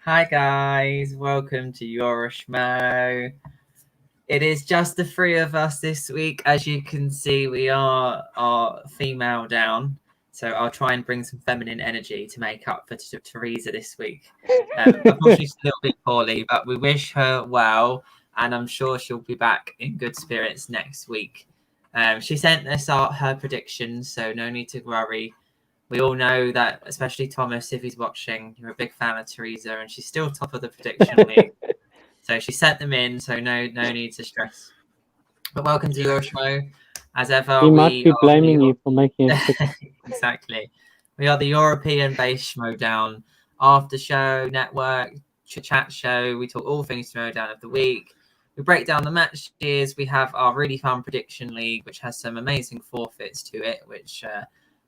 Hi guys, welcome to your Schmoe. It is just the three of us this week. As you can see, we are female down. So I'll try and bring some feminine energy to make up for Teresa this week. Unfortunately, she's a little bit poorly, but we wish her well, and I'm sure she'll be back in good spirits next week. She sent us her predictions, so no need to worry. We all know that, especially Thomas, if he's watching, you're a big fan of Teresa, and she's still top of the prediction league. So she sent them in, so no need to stress. But welcome to your show. As ever, He must be blaming you for making it quicker. Exactly. We are the European-based Schmoedown after show network chat show. We talk all things Schmoedown of the week. We break down the matches. We have our really fun prediction league, which has some amazing forfeits to it, which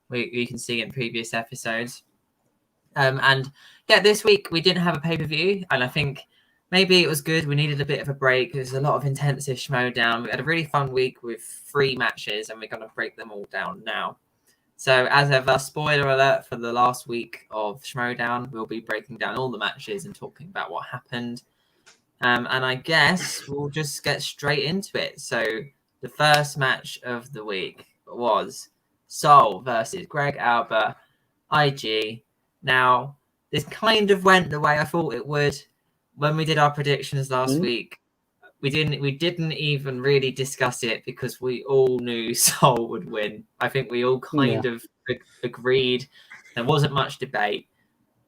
you can see in previous episodes. And yeah, this week we didn't have a pay-per-view, and I think maybe it was good. We needed a bit of a break. There's a lot of intensive Schmoedown. We had a really fun week with 3 matches, and we're going to break them all down now. So as ever, spoiler alert for the last week of Schmoedown. We'll be breaking down all the matches and talking about what happened. And I guess we'll just get straight into it. So the first match of the week was Sol versus Greg Alba, IG. Now, this kind of went the way I thought it would when we did our predictions last week. We didn't even really discuss it because we all knew Sol would win. I think we all kind of agreed. There wasn't much debate.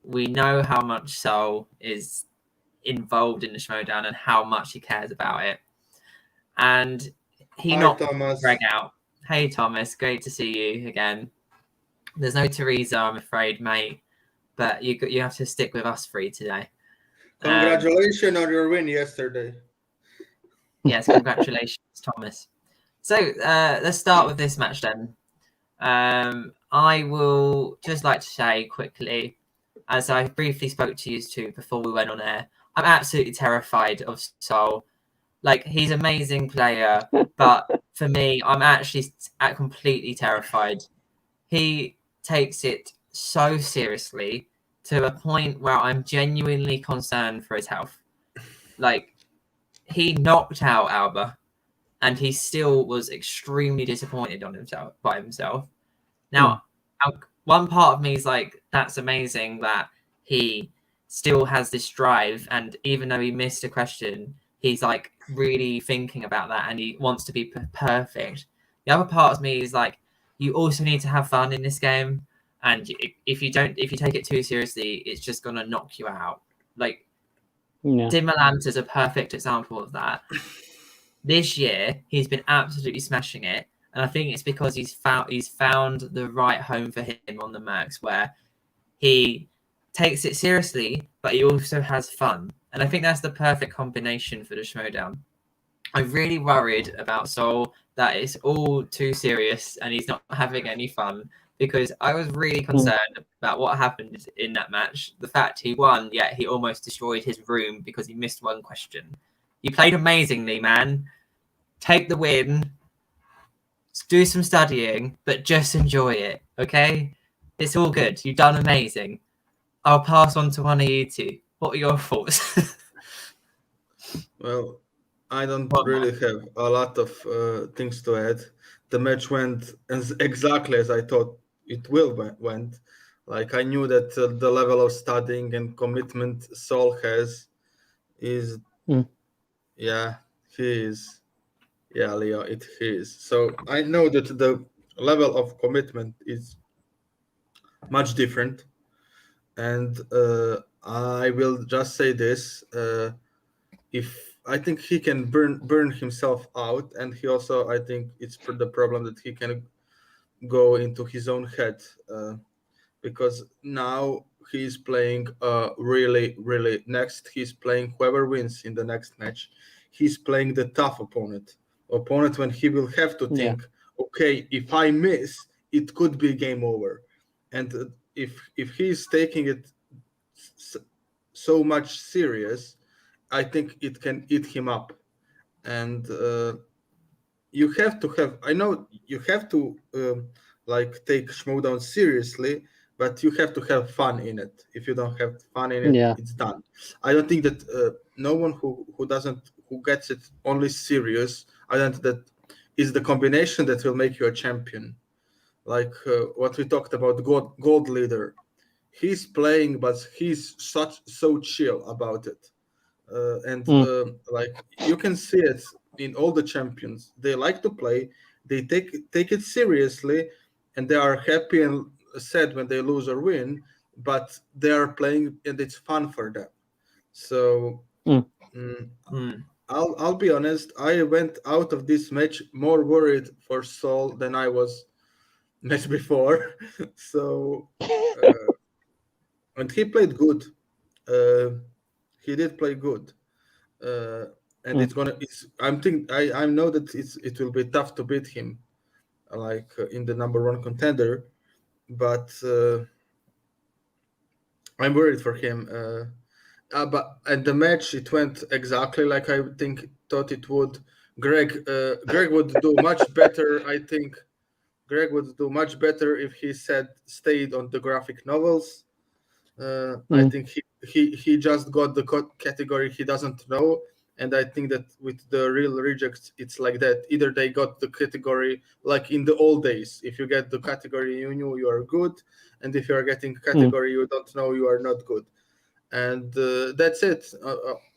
We know how much Sol is involved in the Schmoedown and how much he cares about it. And he knocked Greg out. Hey Thomas, great to see you again. There's no Teresa, I'm afraid, mate. But you have to stick with us 3 today. Congratulations on your win yesterday. Yes, congratulations, Thomas. So let's start with this match then. I will just like to say quickly, as I briefly spoke to you two before we went on air, I'm absolutely terrified of Sol. Like, he's an amazing player, but for me, I'm actually completely terrified. He takes it so seriously to a point where I'm genuinely concerned for his health. Like, he knocked out Alba, and he still was extremely disappointed by himself. Now, one part of me is like, that's amazing that he still has this drive, and even though he missed a question, he's like really thinking about that, and he wants to be perfect. The other part of me is like, you also need to have fun in this game, and if you take it too seriously, it's just gonna knock you out. Like, Dimmerland is a perfect example of that. This year, he's been absolutely smashing it. And I think it's because he's found the right home for him on the Mercs, where he takes it seriously, but he also has fun. And I think that's the perfect combination for the Schmoedown. I'm really worried about Sol that it's all too serious and he's not having any fun, because I was really concerned about what happened in that match. The fact he won, yet he almost destroyed his room because he missed one question. You played amazingly, man. Take the win. Do some studying, but just enjoy it, okay? It's all good. You've done amazing. I'll pass on to one of you two. What are your thoughts? Well, I don't really have a lot of things to add. The match went exactly as I thought it went. Like, I knew that the level of studying and commitment Sol has is, yeah, he is. Yeah, Leo, it is. So I know that the level of commitment is much different. And I will just say this. If I think he can burn himself out, and he also, I think it's the problem that he can go into his own head, because now he's playing really next. He's playing whoever wins in the next match. He's playing the tough opponent when he will have to think, okay, if I miss, it could be game over. And if he's taking it so much serious, I think it can eat him up. And you have to have, I know you have to like take Schmoedown seriously, but you have to have fun in it. If you don't have fun in it, Yeah. it's done. I don't think that no one who gets it only serious. I don't think that is the combination that will make you a champion. Like what we talked about, gold leader. He's playing, but he's so chill about it. Like you can see it in all the champions. They like to play. They take it seriously, and they are happy and sad when they lose or win. But they are playing, and it's fun for them. So I'll be honest. I went out of this match more worried for Sol than I was match before. So and he played good. He did play good. And I know that it will be tough to beat him, like in the number one contender, but I'm worried for him. But at the match, it went exactly like I thought it would. Greg would do much better. I think Greg would do much better if he stayed on the graphic novels. I think he just got the category he doesn't know, and I think that with the real rejects, it's like that. Either they got the category like in the old days. If you get the category you knew, you are good, and if you are getting category you don't know, you are not good. And that's it.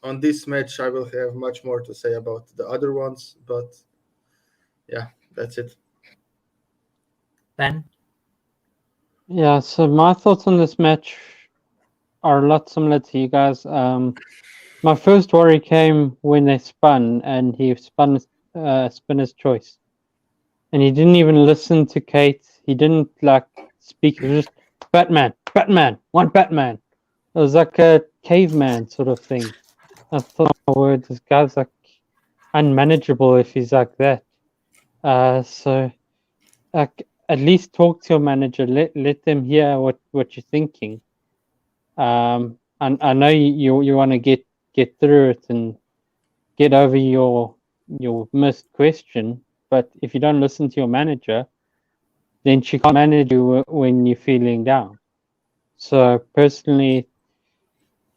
On this match, I will have much more to say about the other ones, but yeah, that's it. Ben? Yeah, so my thoughts on this match are a lot similar to you guys. My first worry came when they spun, and he spun spinner's choice, and he didn't even listen to Kate. He didn't speak. It was just Batman, one Batman. It was like a caveman sort of thing. I thought, oh, word, this guy's unmanageable if he's like that. So at least talk to your manager. Let them hear what you're thinking. And I know you want to get through it and get over your missed question, but if you don't listen to your manager, then she can't manage you when you're feeling down. So personally,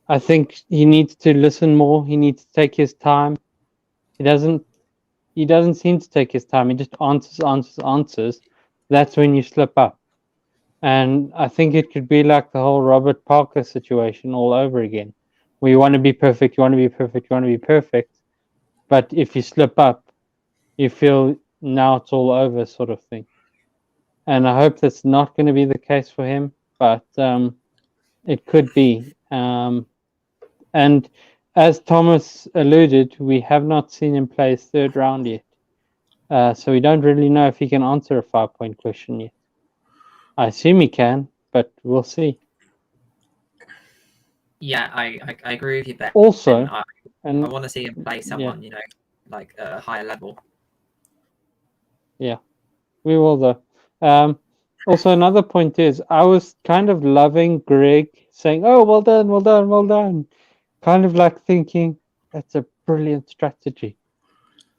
I think he needs to listen more. He needs to take his time. He doesn't seem to take his time. He just answers. That's when you slip up. And I think it could be like the whole Robert Parker situation all over again. Where you want to be perfect, but if you slip up, you feel now it's all over sort of thing. And I hope that's not going to be the case for him, but it could be. And as Thomas alluded, we have not seen him play his third round yet. So we don't really know if he can answer a 5-point question yet. I assume he can, but we'll see. Yeah, I agree with you, Ben. Also, I want to see him play someone, like at a higher level. Yeah, we will though. Also, another point is I was kind of loving Greg saying, "Oh, well done, well done, well done." Kind of like thinking that's a brilliant strategy.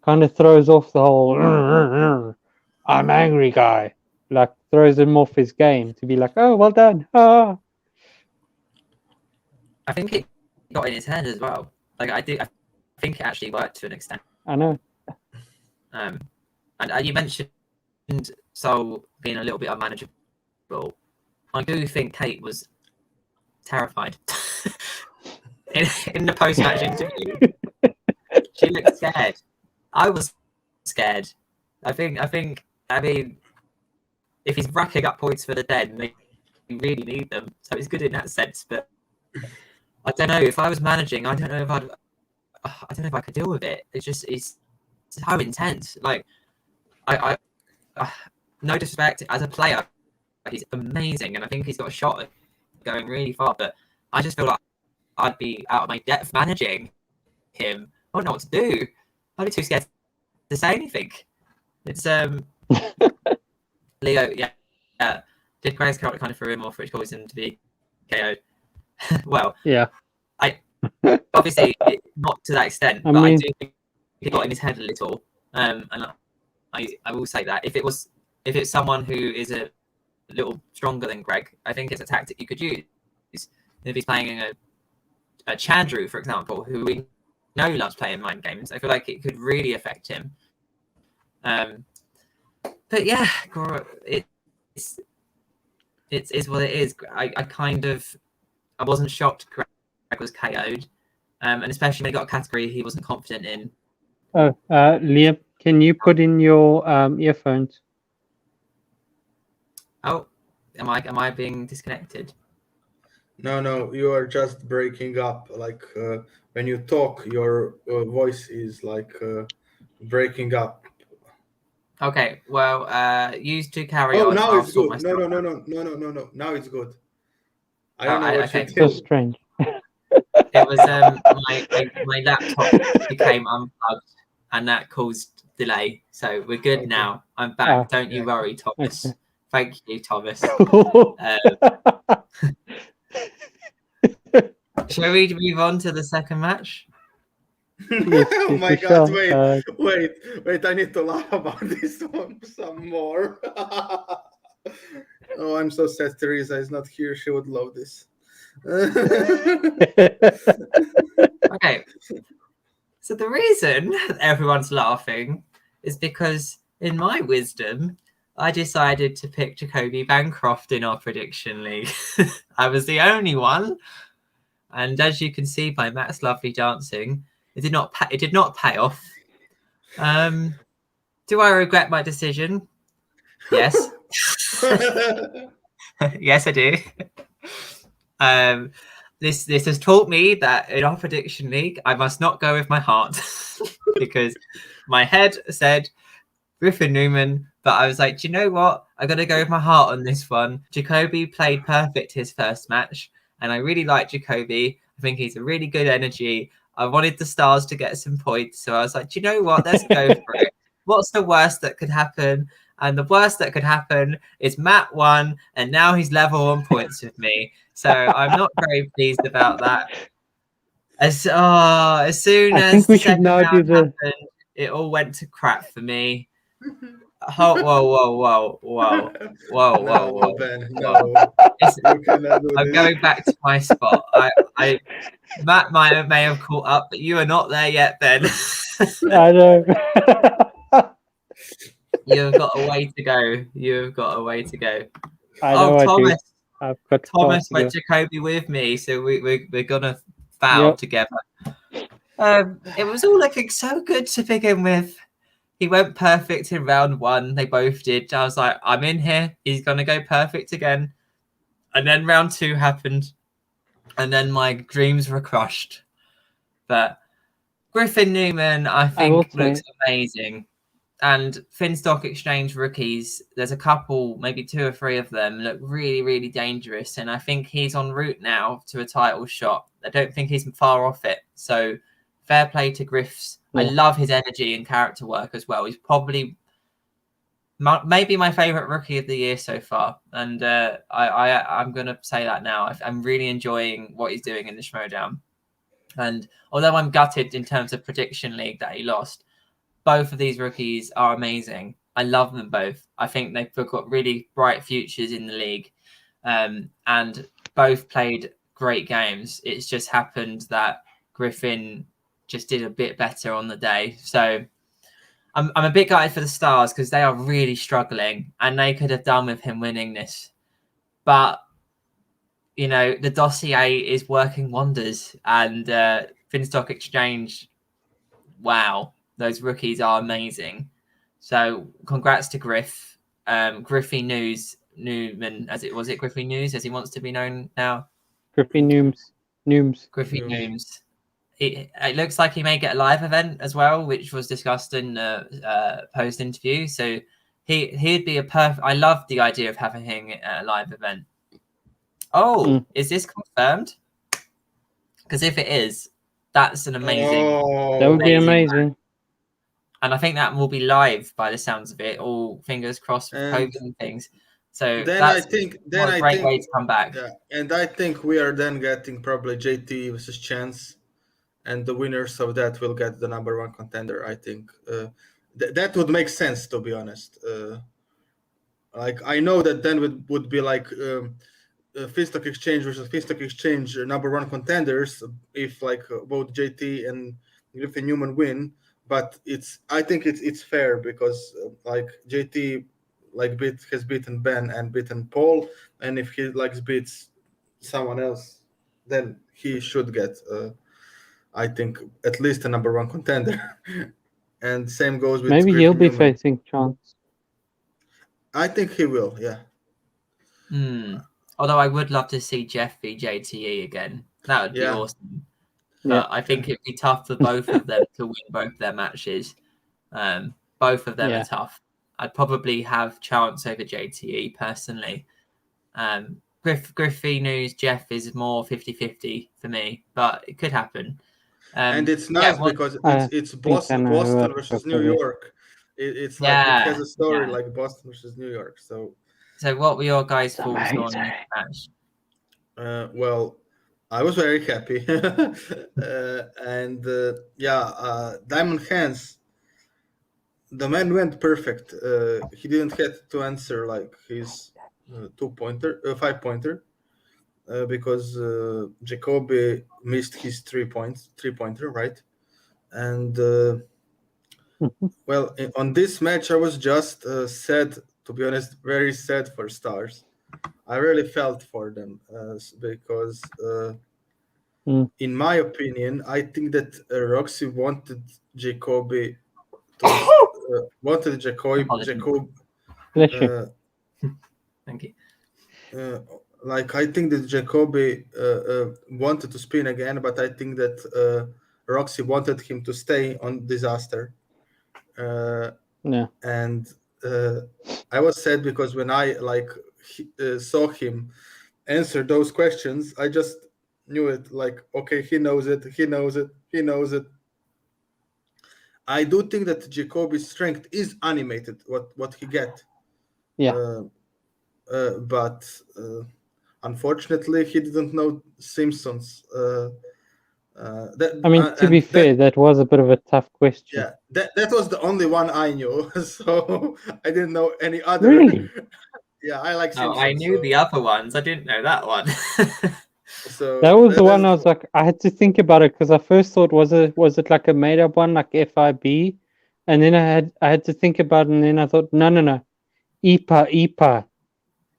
Kind of throws off the whole "I'm angry" guy. Like throws him off his game to be like, "Oh, well done." Ah. I think it got in his head as well. Like I think it actually worked to an extent. I know. And you mentioned Sol being a little bit unmanageable. I do think Kate was terrified in the post-match interview. She looked scared. I was scared. I mean, if he's racking up points for the dead, they really need them. So it's good in that sense. But I don't know if I was managing. I don't know if I could deal with it. It's so intense. Like I no disrespect as a player, he's amazing, and I think he's got a shot at going really far. But I just feel like I'd be out of my depth managing him. I don't know what to do. I'd be too scared to say anything. It's Leo, yeah. Did Greg's character kind of threw him off, which caused him to be KO'd? Well, yeah. I obviously not to that extent, but I do think he got in his head a little. And I will say that if it's someone who is a little stronger than Greg, I think it's a tactic you could use. If he's playing a Chandru, for example, who we know loves playing mind games, I feel like it could really affect him. But yeah, it's what it is. I wasn't shocked Greg was KO'd, and especially when he got a category he wasn't confident in. Oh, Liam, can you put in your earphones? Oh, am I being disconnected? No, you are just breaking up. Like when you talk, your voice is like breaking up. Okay, well, use to carry on. Now I'll it's sort good. my No. stuff. Now it's good. I don't know what you Okay. did. So strange. It was my laptop became unplugged, and that caused delay. So we're good Okay. now. I'm back. Don't you Yeah. worry, Thomas. Okay. Thank you, Thomas. Shall we move on to the second match? Yes, Oh yes, my we God! shall. Wait! I need to laugh about this one some more. Oh, I'm so sad Teresa is not here. She would love this. Okay. So the reason everyone's laughing is because, in my wisdom, I decided to pick Jacoby Bancroft in our prediction league. I was the only one, and as you can see by Matt's lovely dancing, it did not pay off. Do I regret my decision? Yes. Yes, I do. This has taught me that in our prediction league, I must not go with my heart because my head said Griffin Newman, but I was like, do you know what? I got to go with my heart on this one. Jacoby played perfect his first match, and I really like Jacoby. I think he's a really good energy. I wanted the Stars to get some points, so I was like, do you know what? Let's go for it. What's the worst that could happen? And the worst that could happen is Matt won, and now he's level on points with me. So I'm not very pleased about that. As soon I as think the we should second now do round the. happened, it all went to crap for me. Oh, whoa. Ben, Whoa. no. You cannot do I'm this. going back to my spot. Matt may have caught up, but you are not there yet, Ben. I know. You've got a way to go. You've got a way to go. I know. Thomas. I've got Thomas went Jacoby with me, so we're gonna foul together. It was all looking so good to begin with. He went perfect in round one. They both did. I was like, I'm in here. He's gonna go perfect again. And then round two happened, and then my dreams were crushed. But Griffin Newman, I think, looks amazing. And Finstock Exchange rookies, there's a couple, maybe two or three of them, look really, really dangerous. And I think he's en route now to a title shot. I don't think he's far off it. So fair play to Griffs. Yeah. I love his energy and character work as well. He's probably maybe my favorite rookie of the year so far. And I'm going to say that now. I'm really enjoying what he's doing in the Schmoe. And although I'm gutted in terms of prediction league that he lost, both of these rookies are amazing. I love them both. I think they've got really bright futures in the league, and both played great games. It's just happened that Griffin just did a bit better on the day. So I'm a bit gutted for the Stars because they are really struggling, and they could have done with him winning this. But you know, the dossier is working wonders, and Finstock Exchange, wow. Those rookies are amazing. So congrats to Griff. Griffy Newman, was it Griffy News as he wants to be known now? Griffy Nooms. Griffy Nooms. It looks like he may get a live event as well, which was discussed in the post interview. So he'd be a perfect. I love the idea of having him at a live event. Oh, is this confirmed? Because if it is, that's an amazing. That would be amazing. Match. And I think that will be live by the sounds of it. All fingers crossed for COVID and things. So that's a great way to come back. Yeah, and I think we are then getting probably JT versus Chance, and the winners of that will get the number one contender. I think that would make sense, to be honest. like I know that then would be like Finstock Exchange versus Finstock Exchange number one contenders if like both JT and Griffin Newman win. But I think it's fair because like JT like has beaten Ben and beaten Paul, and if he like beats someone else, then he should get I think at least a number one contender. And same goes with Maybe Griffin he'll be Newman. facing Chance. I think he will, yeah. Although I would love to see Jeff v JTE again. That would be awesome. But I think it'd be tough for both of them to win both their matches. Both of them are tough. I'd probably have Chance over JTE personally. Griffey News, Jeff is more 50-50 for me, but it could happen. And it's nice because it's Boston versus New York. It's like it has a story like Boston versus New York. So what were your guys' thoughts on this match? Well, I was very happy. Diamond Hands, the man went perfect. He didn't have to answer like his 5-pointer. Because Jacoby missed his 3-pointer, right? And well, on this match, I was just sad, to be honest, very sad for Stars. I really felt for them because, in my opinion, I think that Roxy wanted Jacoby to Thank you. Like I think that Jacoby wanted to spin again, but I think that Roxy wanted him to stay on Disaster. And I was sad because when I saw him answer those questions, I just knew it. Like, okay, he knows it. I do think that Jacoby's strength is animated. What he get. But unfortunately, he didn't know Simpsons. To be fair, that was a bit of a tough question. Yeah, that was the only one I knew, so I didn't know any other. Really? Yeah, I like Simpsons. I knew the other ones. I didn't know that one. So that was the one I was like, I had to think about it because I first thought, was it like a made up one like FIB, and then I had to think about it, and then I thought, no, EPA.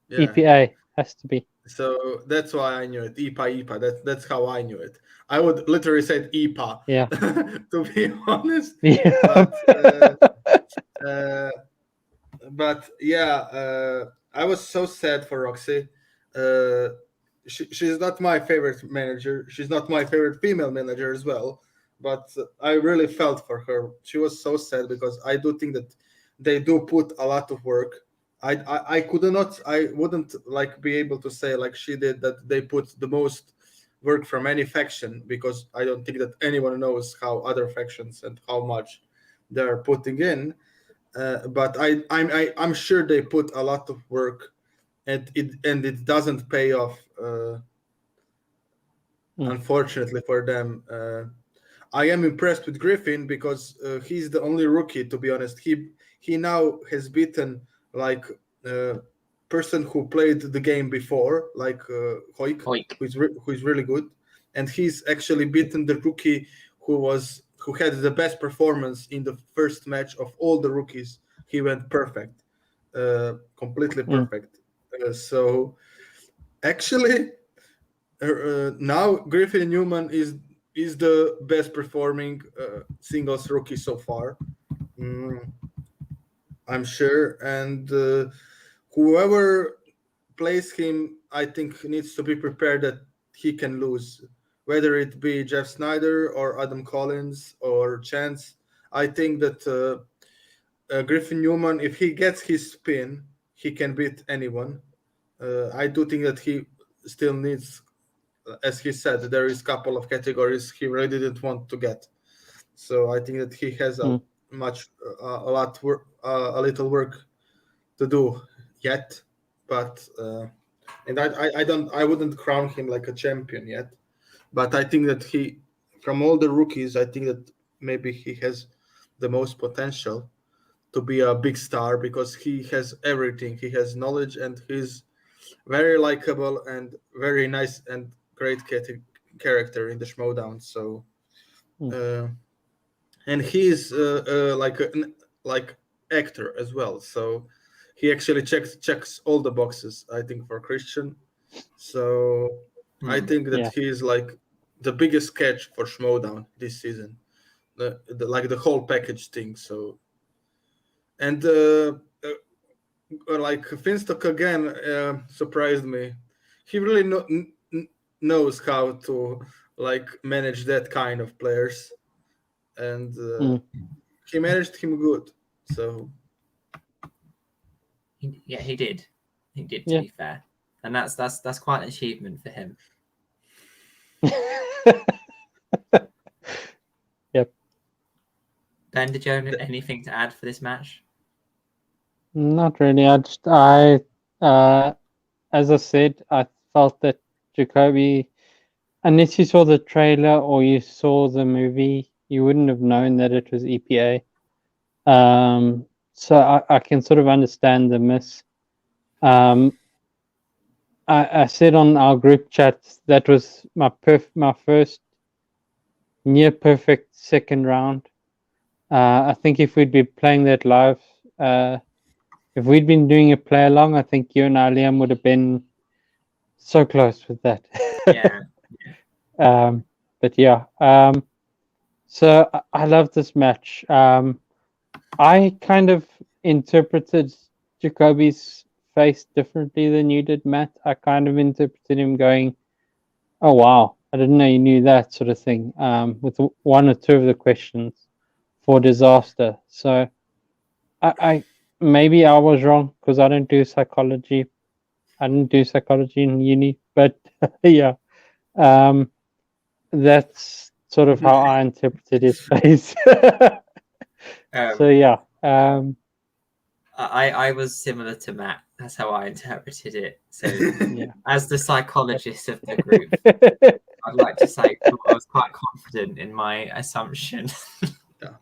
Yeah. EPA has to be. So that's why I knew it. EPA. That's how I knew it. I would literally say EPA. Yeah. To be honest. Yeah. But yeah, I was so sad for Roxy. She's not my favorite manager. She's not my favorite female manager as well. But I really felt for her. She was so sad because I do think that they do put a lot of work. I wouldn't like be able to say like she did that they put the most work from any faction, because I don't think that anyone knows how other factions and how much they're putting in. But I'm sure they put a lot of work, and it doesn't pay off. Unfortunately for them. I am impressed with Griffin because he's the only rookie, to be honest. He now has beaten like person who played the game before, like Hoik, who is really good, and he's actually beaten the rookie who had the best performance in the first match of all the rookies. He went perfect, completely perfect. So actually, now Griffin Newman is the best performing singles rookie so far. I'm sure, and whoever plays him, I think, needs to be prepared that he can lose, whether it be Jeff Snyder or Adam Collins or Chance. I think that Griffin Newman, if he gets his spin, he can beat anyone. I do think that he still needs, as he said, there is a couple of categories he really didn't want to get. So I think that he has a little work to do yet, but and I wouldn't crown him like a champion yet, but I think that from all the rookies, I think that maybe he has the most potential. to be a big star because he has everything. He has knowledge and he's very likable and very nice and great character in the Schmoe. So, and he's like actor as well. So he actually checks all the boxes, I think, for Christian. So I think that he's like the biggest catch for Schmoe this season. The whole package thing. So, and like Finstock again surprised me. He really knows how to like manage that kind of players, and he managed him good. So he did. He did, to be fair, and that's quite an achievement for him. Yep. Ben, did you have anything to add for this match? Not really. As I said, I felt that Jacoby, unless you saw the trailer or you saw the movie, you wouldn't have known that it was EPA. So I can sort of understand the miss. I said on our group chat that was my first near perfect second round. I think if we'd been playing that live, if we'd been doing a play along, I think you and I, Liam, would have been so close with that. Yeah. But yeah. So I love this match. I kind of interpreted Jacoby's face differently than you did, Matt. I kind of interpreted him going, "Oh wow, I didn't know you knew that," sort of thing. With one or two of the questions for disaster. So I maybe I was wrong because I don't do psychology. I didn't do psychology in uni, but yeah, that's sort of how I interpreted his face. So yeah, I was similar to Matt. That's how I interpreted it. So as the psychologist of the group, I'd like to say I was quite confident in my assumption. Yeah.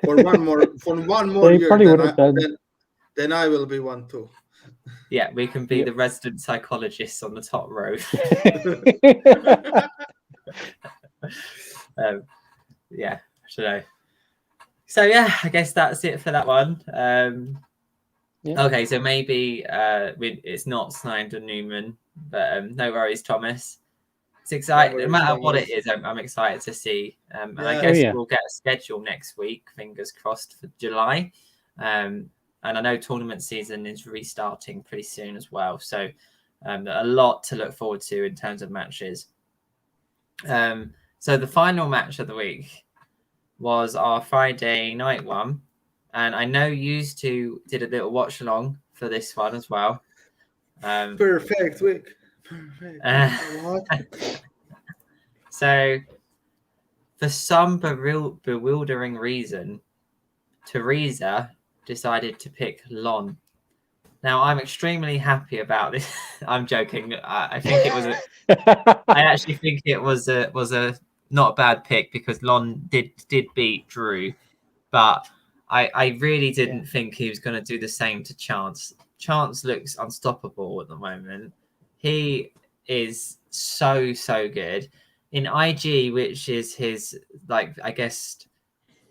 For one more year, then I will be one too. Yeah, we can be the resident psychologists on the top row. Yeah, I don't know. So yeah, I guess that's it for that one. Okay, so maybe it's not Snyder Newman, but no worries, Thomas. It's exciting. No matter what it is, I'm excited to see. And I guess we'll get a schedule next week. Fingers crossed for July. And I know tournament season is restarting pretty soon as well. So a lot to look forward to in terms of matches. So the final match of the week was our Friday night one. And I know you two did a little watch along for this one as well. Perfect week. Perfect. So, for some bewildering reason, Teresa decided to pick Lon. Now, I'm extremely happy about this. I'm joking. I think it was I actually think it was a not a bad pick because Lon did beat Drew, but I really didn't think he was going to do the same to Chance. Chance looks unstoppable at the moment. He is so good in IG, which is his I guess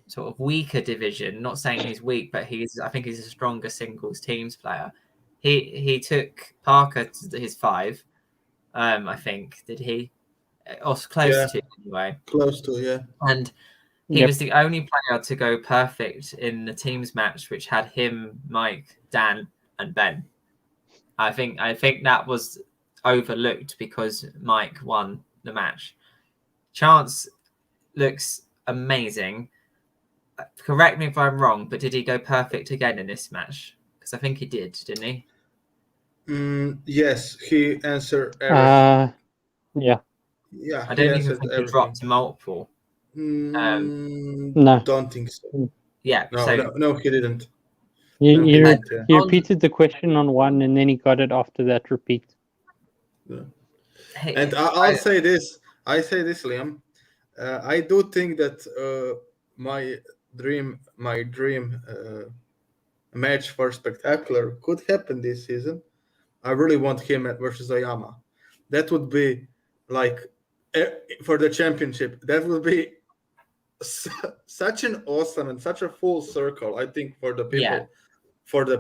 sort of weaker division. Not saying he's weak, but I think he's a stronger singles teams player. He took Parker to his 5. I think did he? Or close to anyway. Close to, yeah. And he was the only player to go perfect in the teams match, which had him, Mike, Dan, and Ben. I think that was overlooked because Mike won the match. Chance looks amazing. Correct me if I'm wrong, but did he go perfect again in this match? Because I think he did, didn't he? Yes, he answered everything. Yeah. Yeah, I don't even think he dropped to multiple. No, don't think so. Yeah. No, he didn't. He repeated the question on one, and then he got it after that repeat. Yeah. And I'll say this. I say this, Liam. I do think that my dream match for spectacular could happen this season, I really want him versus Oyama. That would be like for the championship. That would be such an awesome and such a full circle. I think for the Yeah.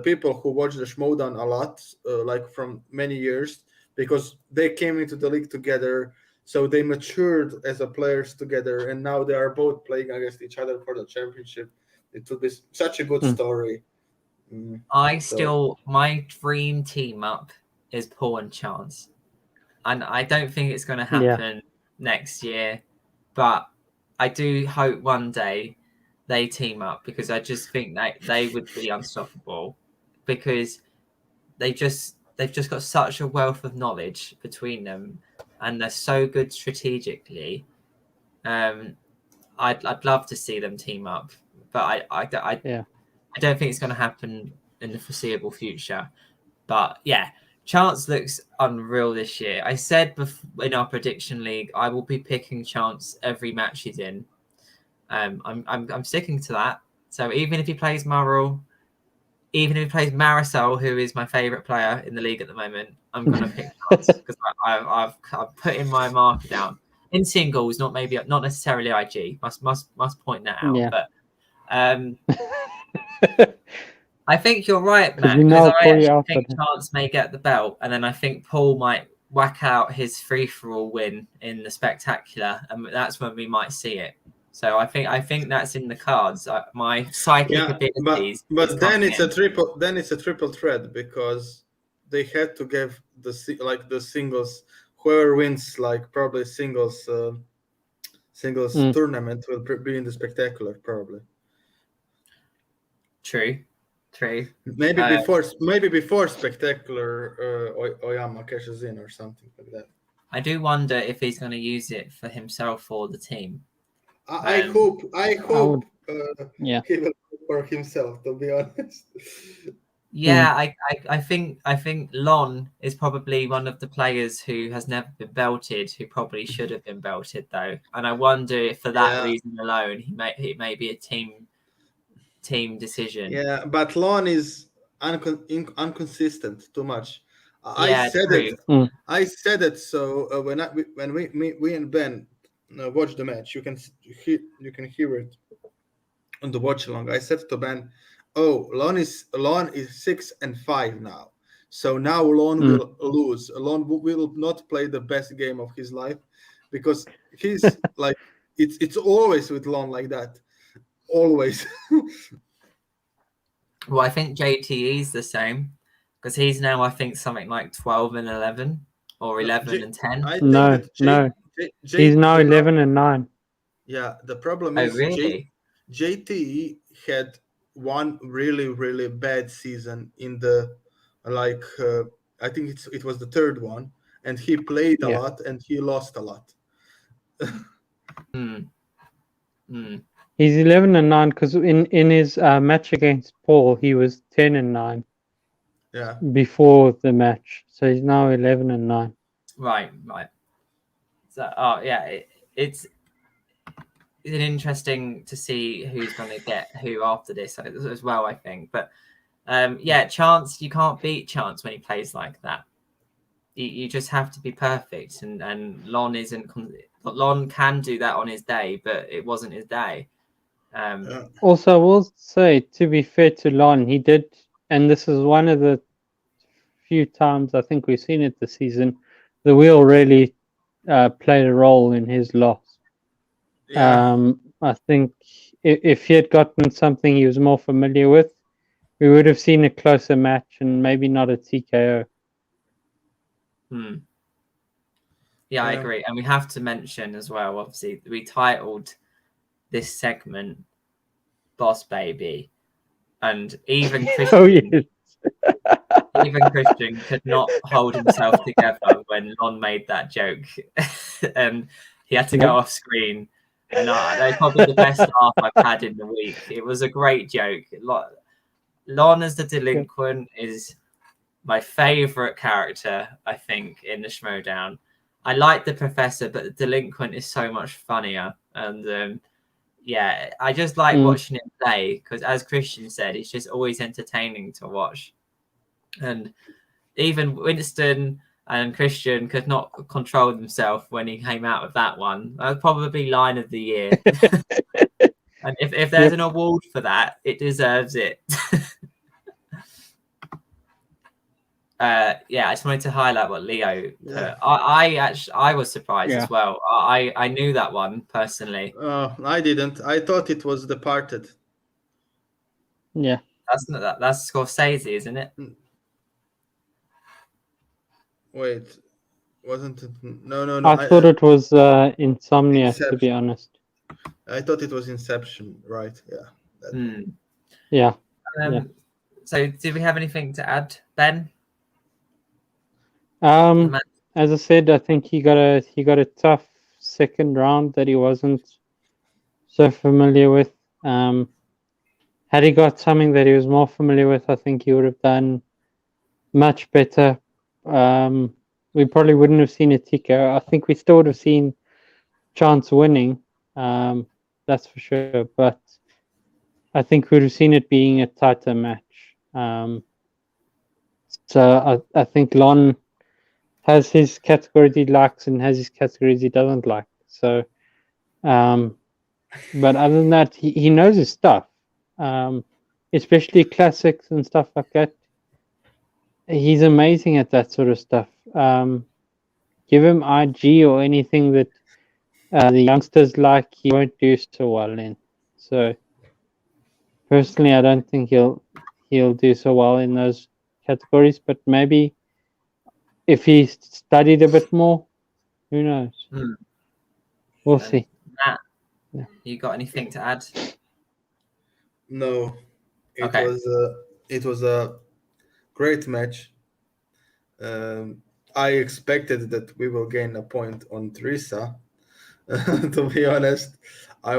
people who watch the Schmoedown a lot, like from many years, because they came into the league together, so they matured as a players together, and now they are both playing against each other for the championship. It would be such a good story. My dream team up is Paul and Chance, and I don't think it's going to happen next year, but I do hope one day they team up, because I just think that they would be unstoppable, because they've just got such a wealth of knowledge between them, and they're so good strategically. I'd love to see them team up, but I don't think it's going to happen in the foreseeable future. But yeah, Chance looks unreal this year. I said in our prediction league, I will be picking Chance every match he's in. I'm sticking to that. So even if he plays Murrell, even if he plays Marisol, who is my favorite player in the league at the moment, I'm going to pick Chance, because I've put in my marker down in singles, not necessarily IG. Must point that out. But I think you're right, Matt, because I actually think Chance may get the belt, and then I think Paul might whack out his free-for-all win in the spectacular, and that's when we might see it. So I think that's in the cards. My psychic abilities. But then it's a triple. Then it's a triple threat, because they had to give the singles. Whoever wins, like probably singles tournament, will be in the spectacular probably. True. Maybe before spectacular, Oyama cashes in or something like that. I do wonder if he's going to use it for himself or the team. I hope he will for himself, to be honest. Yeah, I think Lon is probably one of the players who has never been belted, who probably should have been belted though, and I wonder if for that reason alone he may be a team decision. Yeah, but Lon is inconsistent too much. I said it. So when we and Ben watch the match, you can hear it on the watch along. I said to Ben, "Oh, Lon is 6-5 now. So now Lon will lose. Lon will not play the best game of his life, because he's like it's always with Lon like that, always." Well, I think JTE is the same, because he's now, I think, something like 12-11 or 11-10. No. He's now 11-9. Yeah, the problem is really? JTE had one really, really bad season in the I think it was the third one, and he played a lot and he lost a lot. He's 11-9 because in his match against Paul, he was 10-9. Yeah. Before the match, so he's now 11-9. Right. So, it's interesting to see who's going to get who after this as well, I think. But Chance, you can't beat Chance when he plays like that. You just have to be perfect, and Lon isn't. Lon can do that on his day, but it wasn't his day. Also, I will say, to be fair to Lon, he did, and this is one of the few times I think we've seen it this season, the wheel really played a role in his loss. I think if he had gotten something he was more familiar with, we would have seen a closer match and maybe not a TKO. Yeah, I agree. And we have to mention as well, obviously, we titled this segment Boss Baby. And even Christian, even Christian could not hold himself together when Lon made that joke. And he had to go off screen. And that's probably the best laugh I've had in the week. It was a great joke. Lon as the delinquent is my favourite character, I think, in the Schmoedown. I like the professor, but the delinquent is so much funnier. And yeah, I just like watching him play because, as Christian said, it's just always entertaining to watch. And even Winston and Christian could not control themselves when he came out with that one. That was probably line of the year. And if there's an award for that, it deserves it. I just wanted to highlight what Leo put. I was surprised as well. I knew that one personally. I didn't. I thought it was Departed. Yeah. That's Scorsese, isn't it? Wait, wasn't it? No. I thought it was Insomnia, Inception. to be honest. I thought it was Inception, right? Yeah. So, did we have anything to add, Ben? As I said, I think he got a tough second round that he wasn't so familiar with. Had he got something that he was more familiar with, I think he would have done much better. We probably wouldn't have seen a Tico. I think we still would have seen Chance winning. That's for sure. But I think we would have seen it being a tighter match. So I think Lon has his categories he likes and has his categories he doesn't like. So, but other than that, he knows his stuff, especially classics and stuff like that. He's amazing at that sort of stuff. Give him IG or anything that the youngsters like, he won't do so well in. So, personally, I don't think he'll do so well in those categories. But maybe if he studied a bit more, who knows? We'll see. Matt, you got anything to add? No, it was a great match. I expected that we will gain a point on Teresa. To be honest, I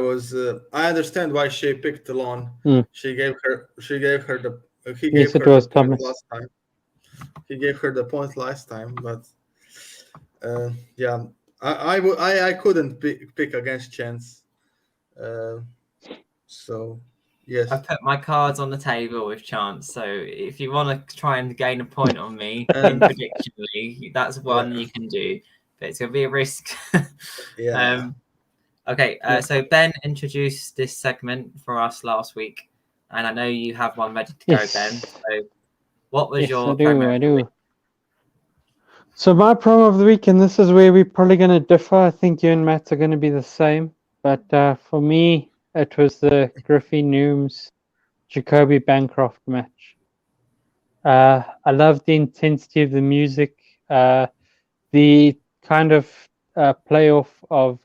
understand why she picked Lon. He gave her the point last time. He gave her the point last time, but I couldn't pick against Chance. So yes, I put my cards on the table with Chance. So if you want to try and gain a point on me in Prediction League, that's one you can do. But it's going to be a risk. Okay, so Ben introduced this segment for us last week, and I know you have one ready to go, Ben. So what was your promo? I do. So my promo of the week, and this is where we're probably going to differ. I think you and Matt are going to be the same. But for me, it was the Griffey Nooms Jacoby Bancroft match. I love the intensity of the music, the kind of playoff of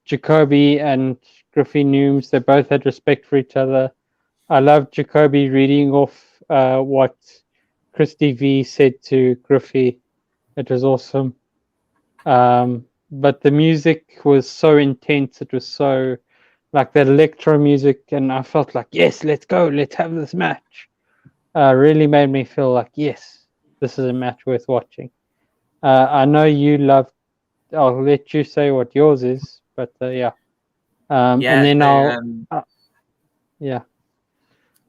Jacoby and Griffey Nooms. They both had respect for each other. I love Jacoby reading off what Christy V said to Griffey. It was awesome. But the music was so intense. It was so like that electro music, and I felt like, yes, let's go, let's have this match. Really made me feel like, yes, this is a match worth watching. I know you love. I'll let you say what yours is, but yeah. And then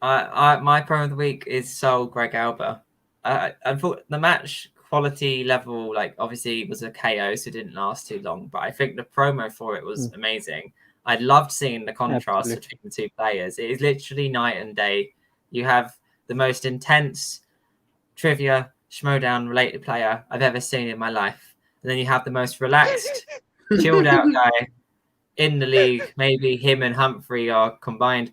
my promo of the week is Soul Greg Alba. I thought the match quality level, like obviously it was a KO, so it didn't last too long. But I think the promo for it was amazing. I loved seeing the contrast between the two players. It is literally night and day. You have the most intense trivia Schmoe related player I've ever seen in my life, and then you have the most relaxed, chilled out guy in the league. Maybe him and Humphrey are combined.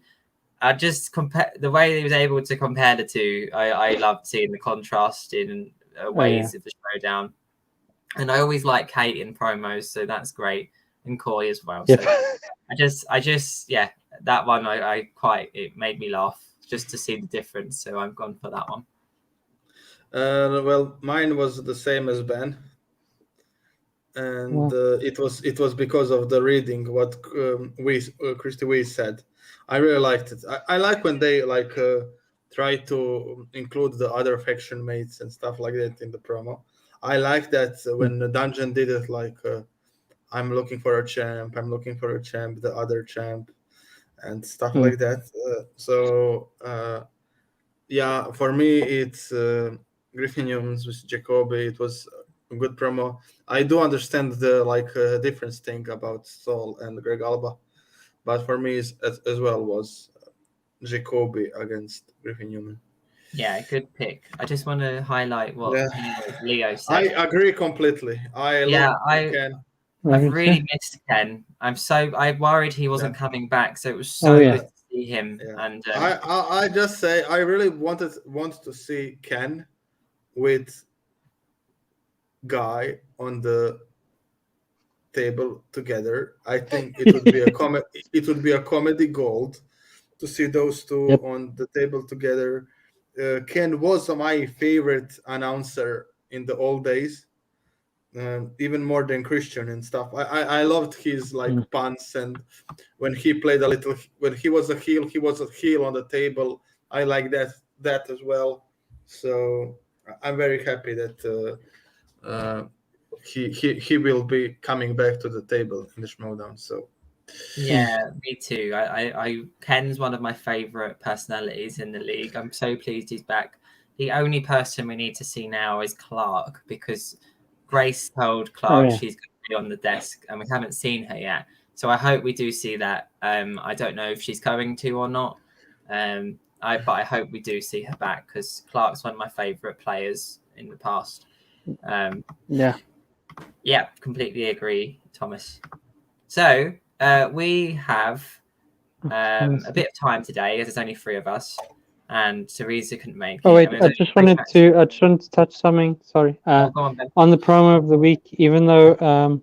I just compare the way he was able to compare the two. I loved seeing the contrast in ways of the Schmoe. And I always like Kate in promos, so that's great, and Coy as well. So I just that one it made me laugh just to see the difference. So I've gone for that one. Well, mine was the same as Ben, and it was because of the reading what Christy Weiss said. I really liked it. I like when they try to include the other faction mates and stuff like that in the promo. I like that when the Dungeon did it I'm looking for a champ. I'm looking for a champ. The other champ, and stuff like that. Yeah, for me it's Griffin Humans with Jacoby. It was a good promo. I do understand the difference thing about Saul and Greg Alba, but for me as well was Jacoby against Griffin Human. Yeah, good pick. I just want to highlight what Leo I said. agree completely. I love Ken. I've really missed Ken. I worried he wasn't coming back, so it was so good to see him. Yeah. And I just say I really want to see Ken with Guy on the table together. I think it would be a comedy gold to see those two on the table together. Ken was my favorite announcer in the old days, even more than Christian and stuff. I loved his puns, and when he played when he was a heel on the table. I like that as well. So I'm very happy that he will be coming back to the table in the Schmoe. So yeah, me too. I Ken's one of my favorite personalities in the league. I'm so pleased he's back. The only person we need to see now is Clark, because Grace told Clark she's going to be on the desk, and we haven't seen her yet. So I hope we do see that. I don't know if she's going to or not. But I hope we do see her back, because Clark's one of my favorite players in the past. Yeah, completely agree, Thomas. So we have a bit of time today, as there's only 3 of us, and Teresa couldn't make it. Oh wait, I just wanted to touch something. Sorry, go on, Ben. on the promo of the week. Even though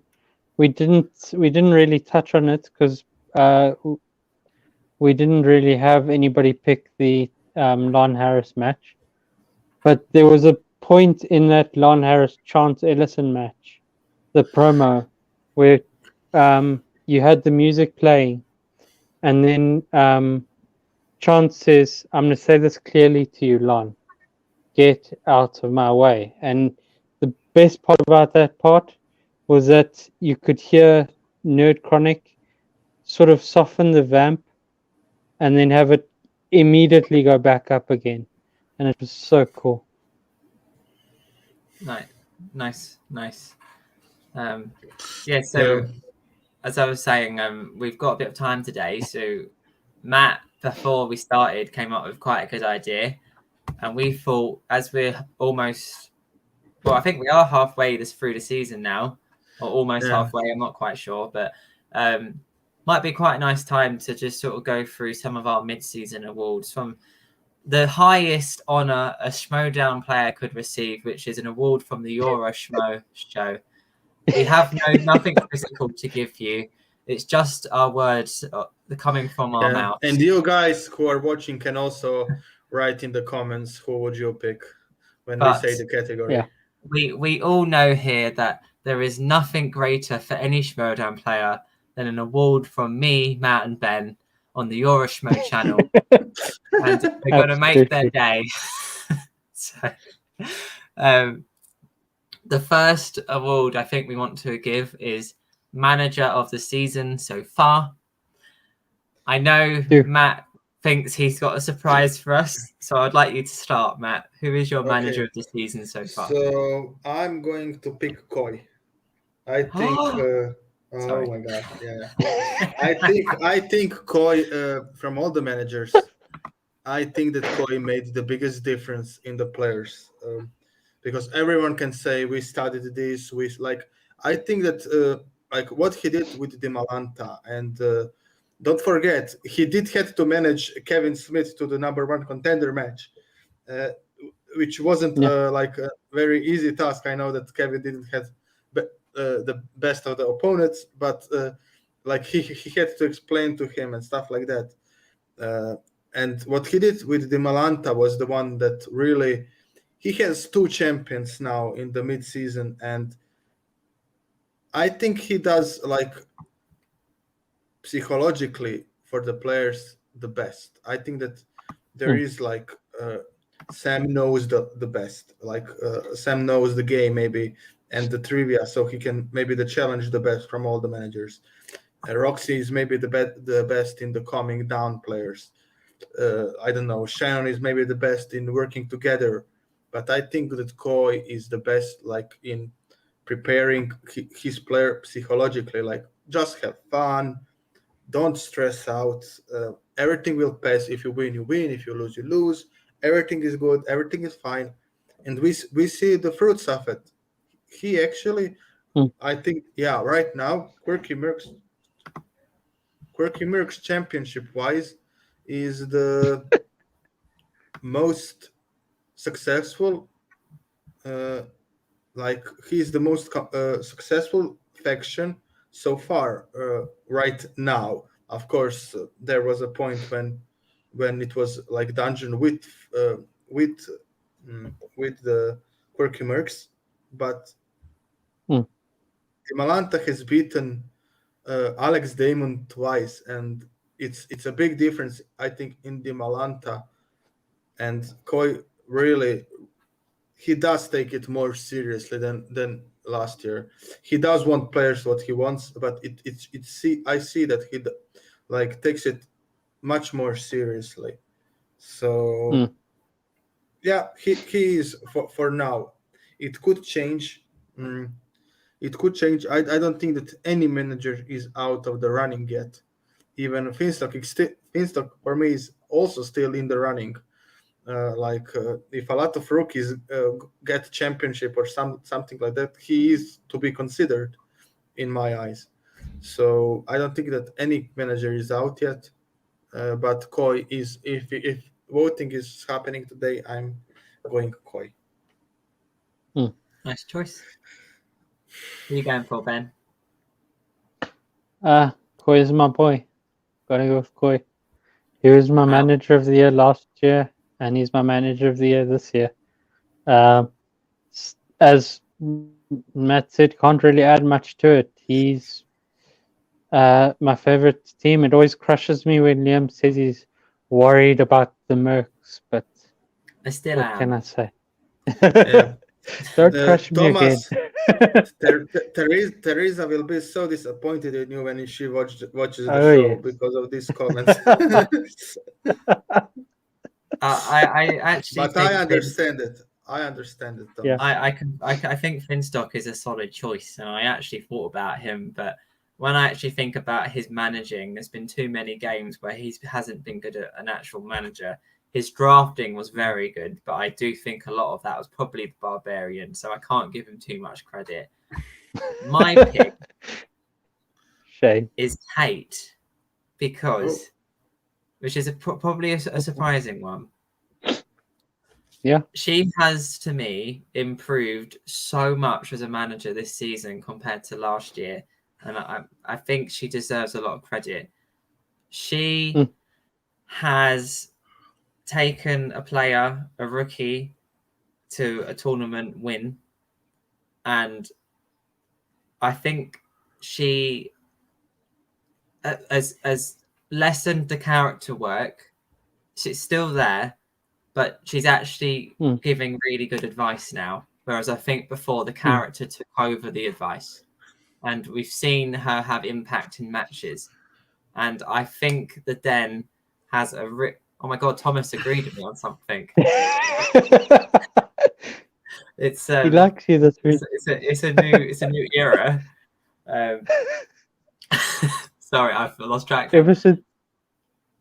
we didn't really touch on it, because we didn't really have anybody pick the Lon Harris match, but there was a point in that Lon Harris Chance Ellison match, the promo, where you had the music playing, and then Chance says, "I'm going to say this clearly to you, Lon. Get out of my way." And the best part about that part was that you could hear Nerd Chronic sort of soften the vamp and then have it immediately go back up again. And it was so cool. Nice. Yeah, so as I was saying, we've got a bit of time today. So Matt, before we started, came up with quite a good idea. And we thought, as we're almost, I think we are halfway through the season now, or almost halfway. I'm not quite sure, but might be quite a nice time to just sort of go through some of our mid-season awards, from the highest honor a Schmoe player could receive, which is an award from the Euro Schmoe show. We have nothing physical to give you. It's just our words coming from our mouths. And you guys who are watching can also write in the comments who would you pick when we say the category. Yeah. We all know here that there is nothing greater for any Schmoe player than an award from me, Matt, and Ben on the Euro Schmoe channel. And we're going to make their day. So, the first award I think we want to give is Manager of the Season so far. I know Matt thinks he's got a surprise for us, so I'd like you to start, Matt. Who is your Manager of the Season so far? So I'm going to pick Koi. I think. Oh my god! Yeah, I think Koi from all the managers. I think that Koi made the biggest difference in the players, because everyone can say we studied this. I think that what he did with Di Malanta, and don't forget he did have to manage Kevin Smith to the #1 contender match, which wasn't a very easy task. I know that Kevin didn't have the best of the opponents, but he had to explain to him and stuff like that. And what he did with Di Malanta was the one that really, he has 2 champions now in the mid-season, and I think he does psychologically for the players the best. I think that there is Sam knows the best. Sam knows the game maybe and the trivia, so he can maybe the challenge the best from all the managers. Roxy is maybe the best in the calming down players. I don't know. Shannon is maybe the best in working together, but I think that Koi is the best, like in preparing his player psychologically. Like just have fun, don't stress out. Everything will pass. If you win, you win. If you lose, you lose. Everything is good. Everything is fine, and we see the fruits of it. He actually, I think, yeah, right now, Quirky Mercs championship wise is the most successful. Like he's the most successful faction so far right now. Of course, there was a point when it was like dungeon with with the Quirky Mercs, but Malanta has beaten Alex Damon twice, and it's a big difference, I think, in the Malanta. And Koi really, he does take it more seriously than last year. He does want players what he wants, but I see that he like takes it much more seriously. So yeah, he is for now. It could change. It could change. I don't think that any manager is out of the running yet. Even Finstock for me is also still in the running. If a lot of rookies get championship or something like that, he is to be considered in my eyes. So I don't think that any manager is out yet. But Koi is, if voting is happening today, I'm going Koi. Nice choice. Who are you going for, Ben? Koi is my boy. Gotta go with Koi. He was my manager of the year last year, and he's my manager of the year this year. As Matt said, can't really add much to it. He's my favorite team. It always crushes me when Liam says he's worried about the Mercs, but I still what can I say? Yeah. Don't crush Thomas, me again. Teresa will be so disappointed in you when she watches the Oh, show yes. because of these comments. I actually But think I understand it. I understand it, Thomas. I think Finstock is a solid choice, and I actually thought about him, but when I actually think about his managing, there's been too many games where he hasn't been good at an actual manager. His drafting was very good, but I do think a lot of that was probably the Barbarian, so I can't give him too much credit. My pick Shame. is Tate, because, which is probably a surprising one. Yeah. She has, to me, improved so much as a manager this season compared to last year. And I think she deserves a lot of credit. She has taken a player, a rookie, to a tournament win. And I think she has lessened the character work. She's still there, but she's actually giving really good advice now. Whereas I think before the character took over the advice, and we've seen her have impact in matches. And I think the Den has a oh my god, Thomas agreed with me on something. It's he likes you this week. It's a new era. Sorry, I've lost track. Ever since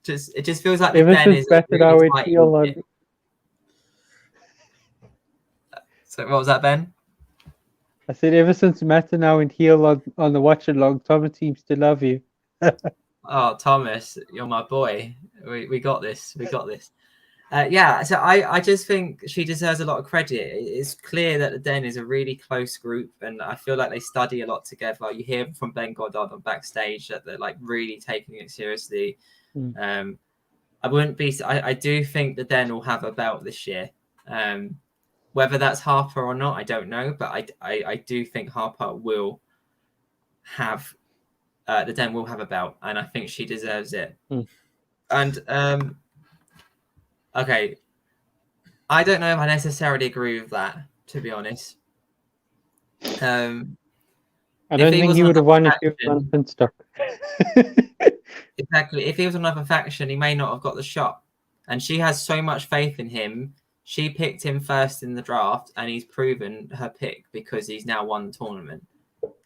it just feels like the Den is Matt and I went heel on. So what was that, Ben? I said ever since Matt and I went heel on the watch along, Thomas seems to love you. Oh, Thomas, you're my boy. We got this. We got this. Yeah, so I just think she deserves a lot of credit. It's clear that the Den is a really close group, and I feel like they study a lot together. You hear from Ben Goddard on backstage that they're like really taking it seriously. I wouldn't be. I do think the Den will have a belt this year. Whether that's Harper or not, I don't know, but I do think Harper will have the Den will have a belt, and I think she deserves it. And okay, I don't know if I necessarily agree with that, to be honest. I don't he think was he on would have another won if he was on faction- Finstock. Exactly. If he was on another faction, he may not have got the shot. And she has so much faith in him. She picked him first in the draft, and he's proven her pick because he's now won the tournament.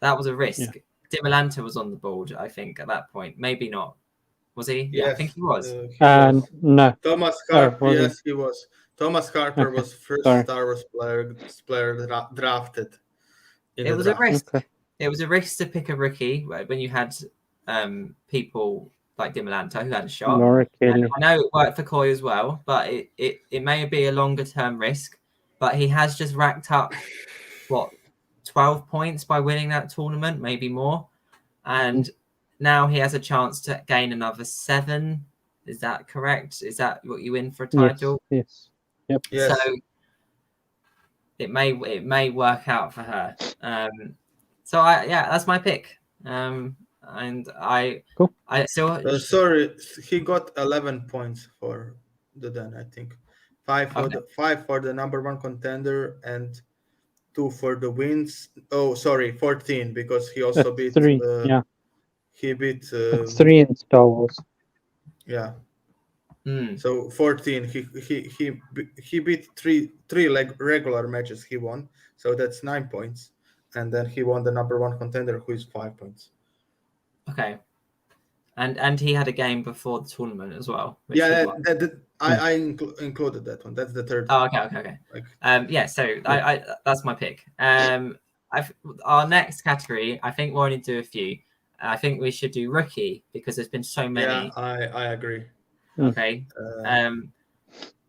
That was a risk. Dimolanta was on the board, I think, at that point. Maybe not. Was he? Yeah, I think he was. No. Thomas Harper, was he? yes, he was. Thomas Harper Okay, was first sorry. Star Wars player drafted. It was a risk. Okay. It was a risk to pick a rookie when you had people like Dimolanta who had a shot. I know it worked for Coy as well, but it may be a longer term risk. But he has just racked up 12 points by winning that tournament, maybe more, and now he has a chance to gain another 7. Is that correct? Is that what you win for a title? Yes. Yep. Yes. So it may work out for her. So that's my pick. And I still sorry, he got 11 points for the Den, I think. 5 for the number 1 contender and 2 for the wins. Oh, sorry, 14 because he also beat 3. He beat. It's 3 in Star Wars. Yeah. So 14. He beat three regular matches. He won, so that's 9 points, and then he won the number 1 contender, who is 5 points. Okay. And he had a game before the tournament as well. I included that one. That's the third. Oh, okay. So that's my pick. Our next category, I think we'll only do a few. I think we should do rookie because there's been so many. Yeah, I agree. Okay.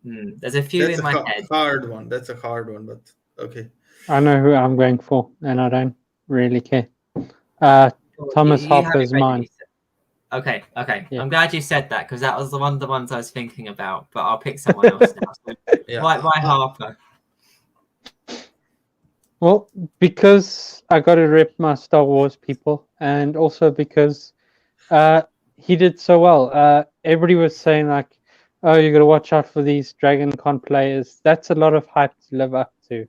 There's a few in my head. Hard one. That's a hard one, but okay. I know who I'm going for, and I don't really care. Thomas Harper's mine. Okay. Yeah. I'm glad you said that because that was one of the ones I was thinking about. But I'll pick someone else now. So why Harper? Well, because I got to rip my Star Wars people, and also because he did so well. Everybody was saying like, "Oh, you got to watch out for these Dragon Con players." That's a lot of hype to live up to,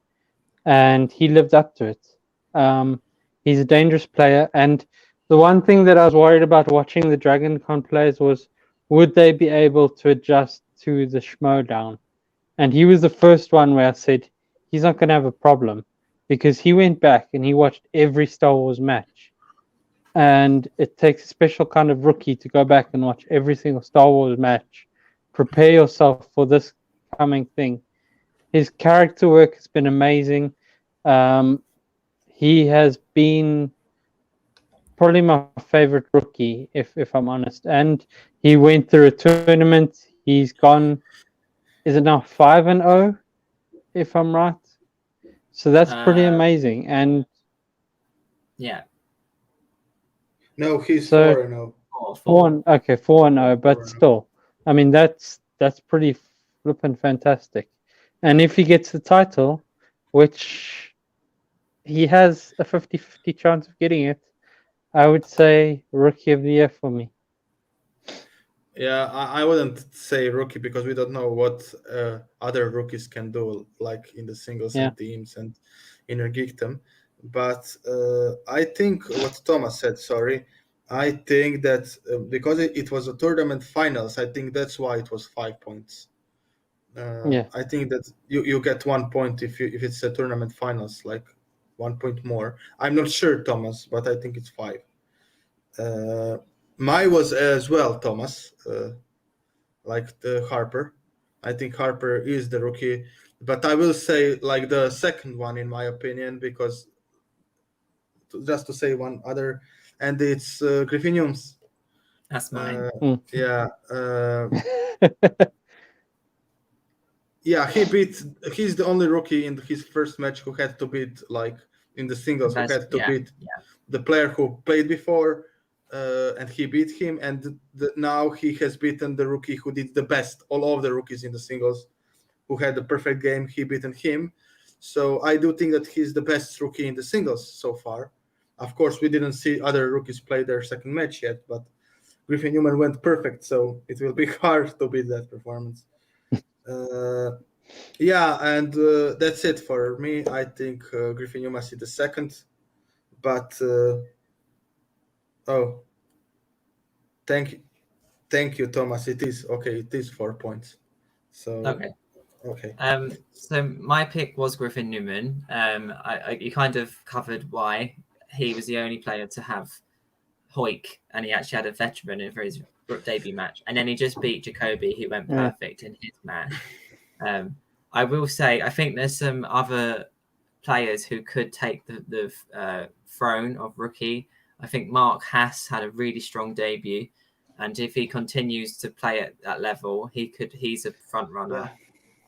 and he lived up to it. He's a dangerous player, and the one thing that I was worried about watching the Dragon Con players was, would they be able to adjust to the Schmoe down? And he was the first one where I said, he's not going to have a problem, because he went back and he watched every Star Wars match. And it takes a special kind of rookie to go back and watch every single Star Wars match. Prepare yourself for this coming thing. His character work has been amazing. He has been probably my favorite rookie, if I'm honest. And he went through a tournament. He's gone, is it now 5-0, if I'm right? So that's pretty amazing. And yeah. No, he's 4-0. 4-0, but still, I mean that's pretty flippin' fantastic. And if he gets the title, which he has a 50-50 chance of getting it, I would say Rookie of the Year for me. Yeah, I wouldn't say rookie because we don't know what other rookies can do, like in the singles and teams and inner geekdom. But I think what Thomas said, I think that because it was a tournament finals, I think that's why it was 5 points. I think that you get 1 point if it's a tournament finals, like 1 point more. I'm not sure, Thomas, but I think it's 5. Mine was as well, Thomas, like the Harper. I think Harper is the rookie, but I will say like the second one in my opinion, because just to say one other, and it's Griffiniums. That's mine. Yeah. Yeah, he's the only rookie in his first match who had to beat, like in the singles, who had to beat the player who played before, and he beat him, and now he has beaten the rookie who did the best, all of the rookies in the singles, who had the perfect game. He beaten him, so I do think that he's the best rookie in the singles so far. Of course, we didn't see other rookies play their second match yet, but Griffin Newman went perfect, so it will be hard to beat that performance. Yeah, and that's it for me. I think Griffin, you must see the second, but oh, thank you, Thomas. It is okay. It is 4 points. So Okay. okay. So my pick was Griffin Newman. You kind of covered why he was the only player to have Hoik, and he actually had a veteran in for his debut match, and then he just beat Jacoby, who went perfect in his match. I will say, I think there's some other players who could take the throne of rookie. I think Mark Haas had a really strong debut, and if he continues to play at that level, he's a front runner. Yeah.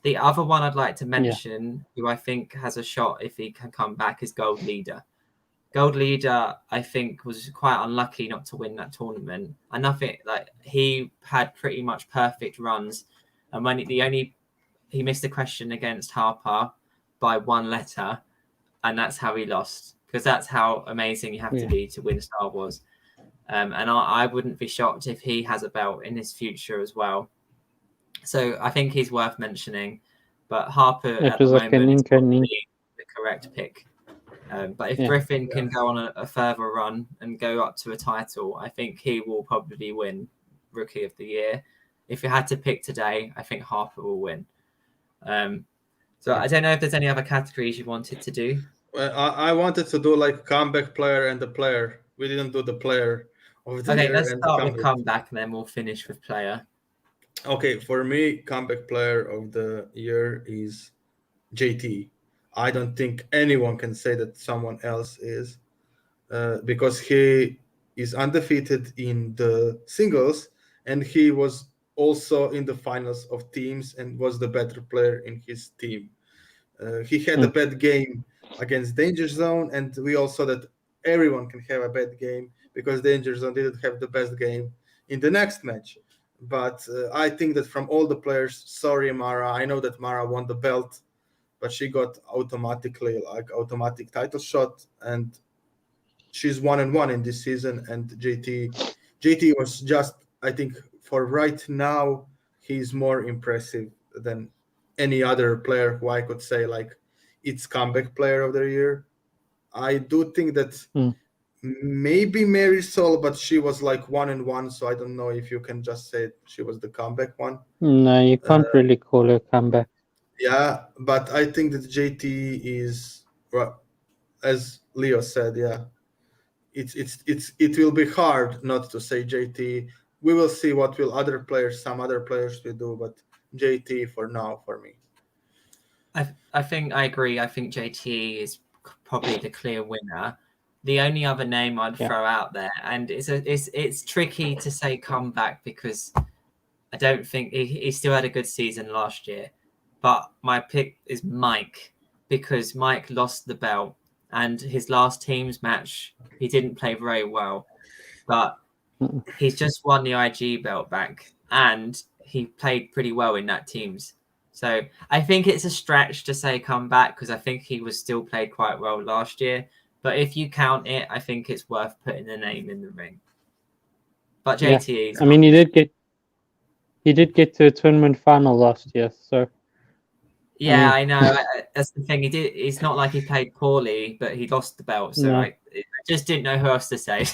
The other one I'd like to mention, who I think has a shot if he can come back, is Gold Leader. Gold Leader, I think, was quite unlucky not to win that tournament. And nothing like he had pretty much perfect runs, and when he missed the question against Harper by one letter, and that's how he lost. Because that's how amazing you have to be to win Star Wars. And I wouldn't be shocked if he has a belt in his future as well. So I think he's worth mentioning. But Harper at the moment is probably the correct pick. But if Griffin can go on a further run and go up to a title, I think he will probably win Rookie of the Year. If you had to pick today, I think Harper will win. So I don't know if there's any other categories you wanted to do. Well, I wanted to do like comeback player and the player. We didn't do the player of the year. Okay, let's start with comeback and then we'll finish with player. Okay, for me, comeback player of the year is JT. I don't think anyone can say that someone else is, because he is undefeated in the singles, and he was also in the finals of teams and was the better player in his team. He had a bad game against Danger Zone, and we all saw that everyone can have a bad game because Danger Zone didn't have the best game in the next match. But I think that from all the players, sorry, Mara, I know that Mara won the belt, but she got automatic title shot, and she's 1-1 in this season. And JT was just, I think, for right now, he's more impressive than any other player who I could say like it's comeback player of the year. I do think that maybe Marisol, but she was like 1-1, so I don't know if you can just say she was the comeback one. No, you can't really call her comeback. Yeah, but I think that JT is, well, as Leo said, yeah, it will be hard not to say JT. We will see what will some other players will do, but JT for now for me. I think I agree. I think JT is probably the clear winner. The only other name I'd throw out there, and it's tricky to say comeback because I don't think he still had a good season last year. But my pick is Mike because Mike lost the belt, and his last teams match he didn't play very well, but he's just won the IG belt back, and he played pretty well in that teams. So I think it's a stretch to say comeback because I think he was still played quite well last year. But if you count it, I think it's worth putting the name in the ring. But JT is. I mean, he did get to a tournament final last year, so. Yeah, I know. That's the thing. It's not like he played poorly, but he lost the belt. So I just didn't know who else to say.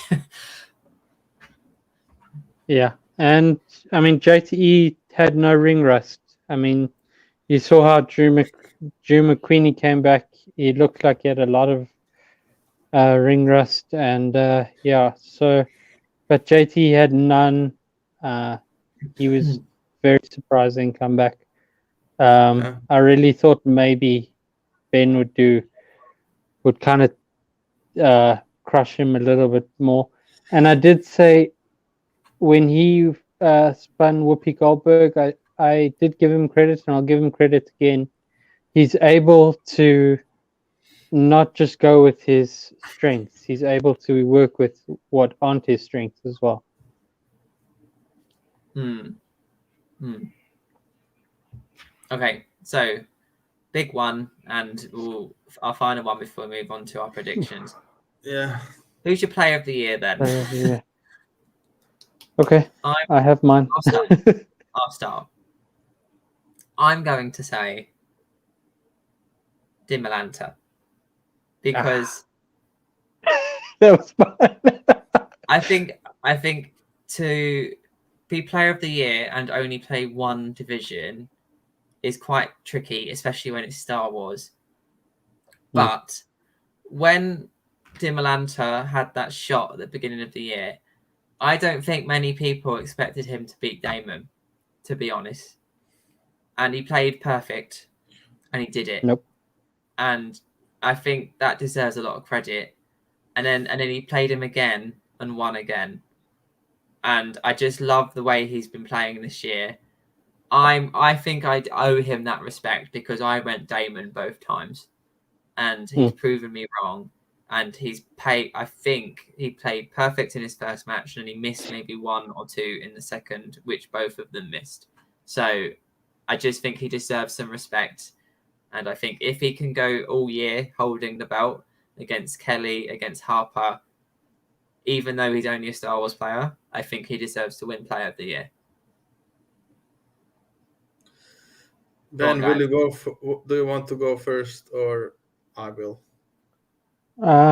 Yeah, and I mean, JTE had no ring rust. I mean, you saw how Drew McQueenie came back. He looked like he had a lot of ring rust, and so, but JT had none. He was very surprising comeback. I really thought maybe Ben would kind of crush him a little bit more, and I did say when he spun Whoopi Goldberg, I did give him credit, and I'll give him credit again. He's able to not just go with his strengths. He's able to work with what aren't his strengths as well. Okay, so big one, and our final one before we move on to our predictions. Yeah. Who's your player of the year then? Okay, I have mine. I'll start. I'm going to say Di Milanta, because That was fun. I think to be player of the year and only play one division is quite tricky, especially when it's Star Wars. But when Di Milanta had that shot at the beginning of the year, I don't think many people expected him to beat Damon, to be honest. And he played perfect, and he did it. Nope. And I think that deserves a lot of credit. And then he played him again and won again. And I just love the way he's been playing this year. I think I owe him that respect because I went Damon both times, and he's proven me wrong. And I think he played perfect in his first match, and he missed maybe one or two in the second, which both of them missed. So I just think he deserves some respect. And I think if he can go all year holding the belt against Kelly, against Harper, even though he's only a Star Wars player, I think he deserves to win Player of the Year. Ben, will you go? Do you want to go first, or I will?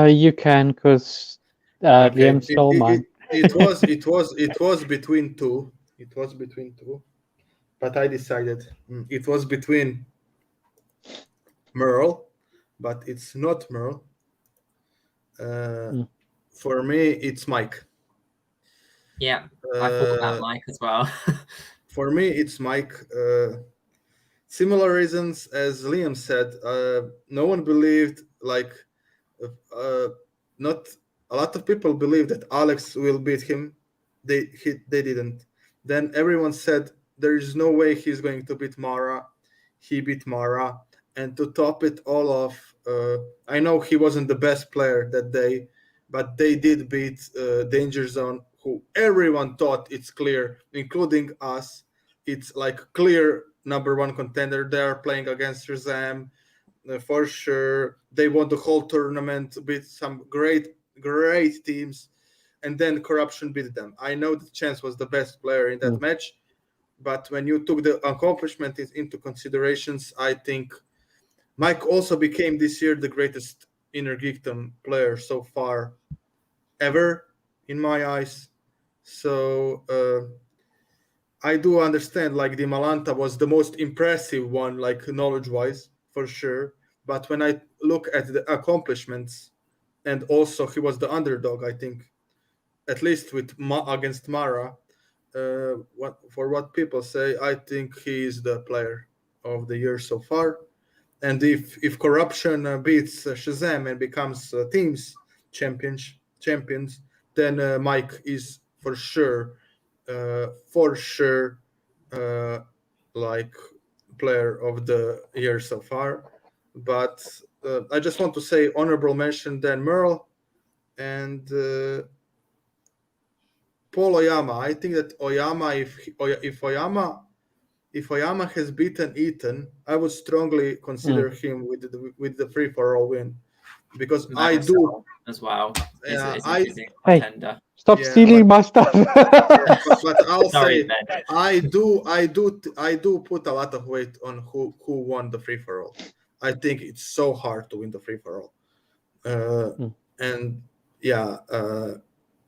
You can, because Liam stole mine. It was between two. It was between two, but I decided it was between Merle, but it's not Merle. For me, it's Mike. Yeah, I thought about Mike as well. For me, it's Mike. Similar reasons as Liam said. No one believed, not a lot of people believed that Alex will beat him. They didn't. Then everyone said there is no way he's going to beat Mara. He beat Mara. And to top it all off, I know he wasn't the best player that day, but they did beat Danger Zone, who everyone thought it's clear, including us. It's like clear number one contender. They are playing against Shazam for sure. They won the whole tournament, beat some great teams, and then Corruption beat them. I know that Chance was the best player in that match, but when you took the accomplishment into considerations, I think Mike also became this year the greatest Inner Geekdom player so far ever, in my eyes. So I do understand, like, Di Milanta was the most impressive one, like, knowledge-wise, for sure. But when I look at the accomplishments, and also he was the underdog, I think, at least with against Mara, what people say, I think he is the player of the year so far. And if Corruption beats Shazam and becomes teams champions, then Mike is for sure, like, player of the year so far. But I just want to say honorable mention then Merle and Paul Oyama. I think that Oyama, if Oyama has beaten Ethan, I would strongly consider him with the free for all win, because Marisol I do as well. Hey, stop stealing my stuff. but I'll Sorry, say Ben. I do put a lot of weight on who won the free for all. I think it's so hard to win the free for all, and yeah.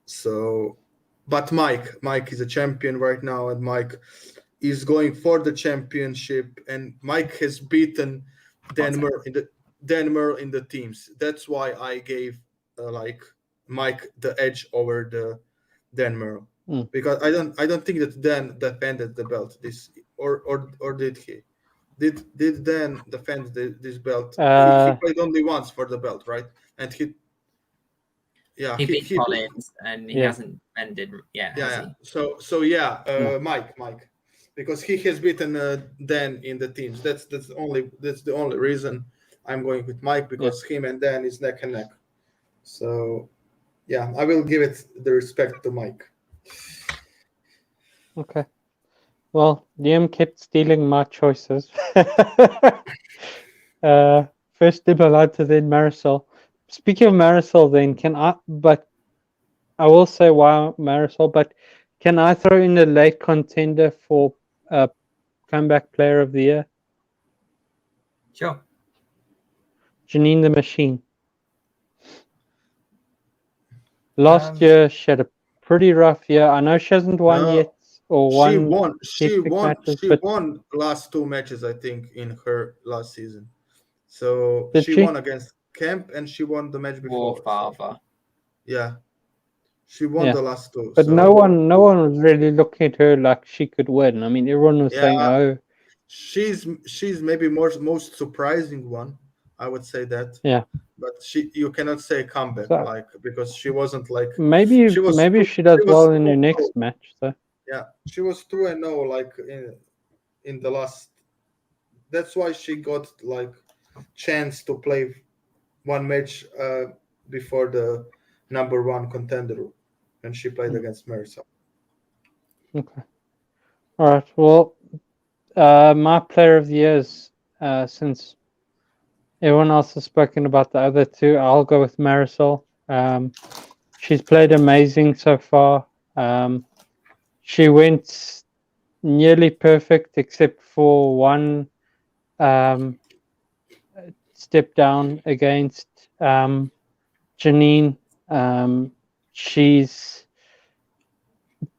So, but Mike is a champion right now, and Mike is going for the championship, and Mike has beaten Dan Merle in the teams. That's why I gave Mike the edge over the Dan Merle, because I don't think that Dan defended the belt this or did he? Did Dan defend this belt? He played only once for the belt, right? And he beat Collins, and he hasn't defended yet, has he? So Mike, because he has beaten Dan in the teams. That's the only reason I'm going with Mike, because him and Dan is neck and neck. So yeah, I will give it the respect to Mike. Okay. Well, Liam kept stealing my choices. First Di Milanta, then Marisol. Speaking of Marisol, then I will say why Marisol, but can I throw in a late contender for comeback player of the year? Sure. Janine the Machine. Last year, she had a pretty rough year. I know she hasn't won yet, or she won. won. She won. Matches, she but won last 2 matches, I think, in her last season. So did she won against Kemp, and she won the match before. Warfather. So, yeah, she won the last 2. But so. no one was really looking at her like she could win. I mean, everyone was saying, "Oh, she's maybe most surprising one." I would say that. Yeah. But you cannot say comeback because she wasn't like maybe she does well in her next match. So yeah, she was 2-0 like in the last. That's why she got like chance to play one match before the number 1 contender, and she played against Marissa. Okay. All right. Well, my player of the year is since everyone else has spoken about the other 2, I'll go with Marisol. She's played amazing so far. She went nearly perfect except for one step down against Janine. She's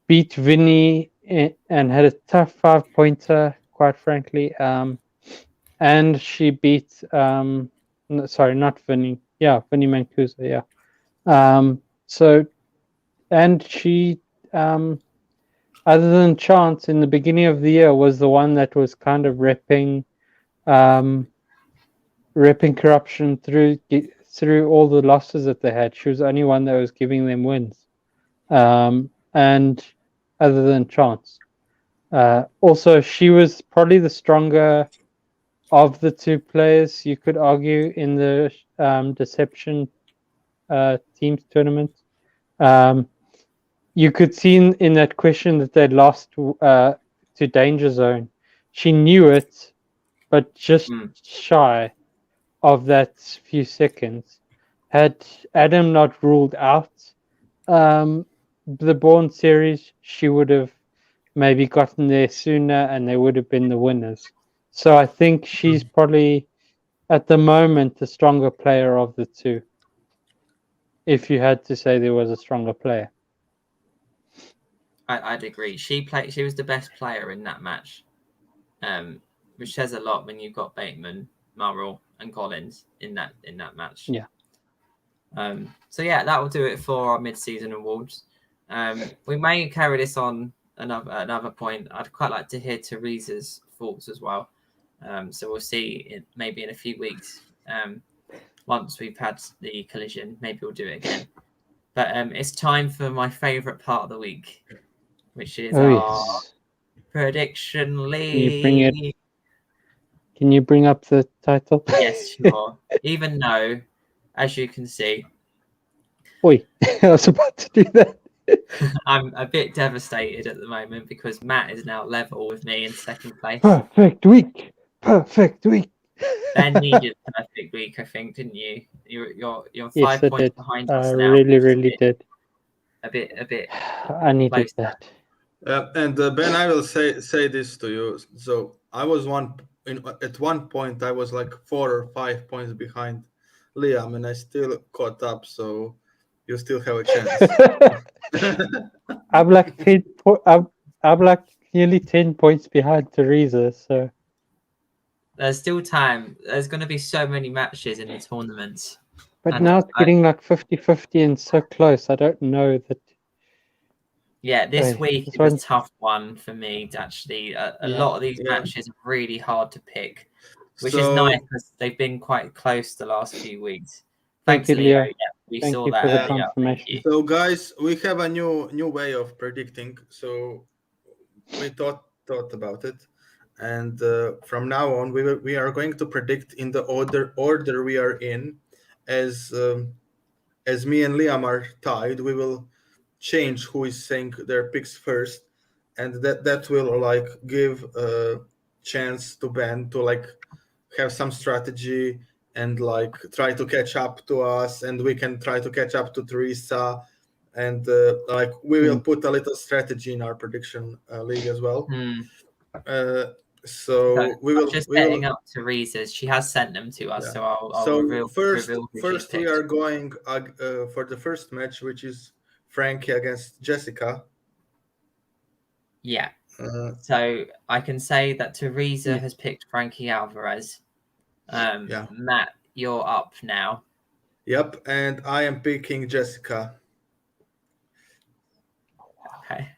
beat Vinny and had a tough 5-pointer, quite frankly. And she beat sorry, not Vinny. Yeah, Vinny Mancuso. Yeah. So, and she other than Chance in the beginning of the year was the one that was kind of repping corruption through all the losses that they had. She was the only one that was giving them wins. And other than Chance. Also, she was probably the stronger of the 2 players, you could argue, in the Deception teams tournament. You could see in that question that they lost to Danger Zone. She knew it, but just shy of that few seconds. Had Adam not ruled out the Bourne series, she would have maybe gotten there sooner and they would have been the winners. So I think she's probably, at the moment, the stronger player of the 2. If you had to say there was a stronger player. I'd agree. She was the best player in that match, which says a lot when you've got Bateman, Murrell, and Collins in that match. Yeah. So yeah, that will do it for our mid-season awards. We may carry this on another point. I'd quite like to hear Teresa's thoughts as well. So we'll see maybe in a few weeks. Once we've had the collision, maybe we'll do it again. But it's time for my favourite part of the week, which is our prediction league. Can you bring up the title? Yes, sure. Even though, as you can see, I was about to do that. I'm a bit devastated at the moment because Matt is now level with me in second place. Perfect week. Ben needed a perfect week, I think, didn't you? You're 5 points behind us now. Really did. A bit. I needed that. And Ben, I will say this to you. So I was at one point I was like 4 or 5 points behind Liam, and I still caught up. So you still have a chance. I'm like I'm like nearly 10 points behind Teresa. So there's still time. There's going to be so many matches in the tournaments. But now it's getting like 50-50 and so close. I don't know that. Yeah, this week is a tough one for me, actually. A lot of these matches are really hard to pick, which is nice because they've been quite close the last few weeks. Thanks, Leo. Yeah, we saw that earlier. Thank you. So, guys, we have a new way of predicting. So we thought about it. And from now on, we are going to predict in the order we are in. As me and Liam are tied, we will change who is saying their picks first, and that will like give a chance to Ben to like have some strategy and like try to catch up to us, and we can try to catch up to Teresa, and we will put a little strategy in our prediction league as well. So we will just we will setting up Teresa's. She has sent them to us, yeah. so I'll So reveal first who she's first we picked. are going for the first match, which is Frankie against Jessica. Yeah. Uh, So I can say that Teresa Yeah. has picked Frankie Alvarez. Yeah. Matt, you're up now. Yep, and I am picking Jessica. Okay.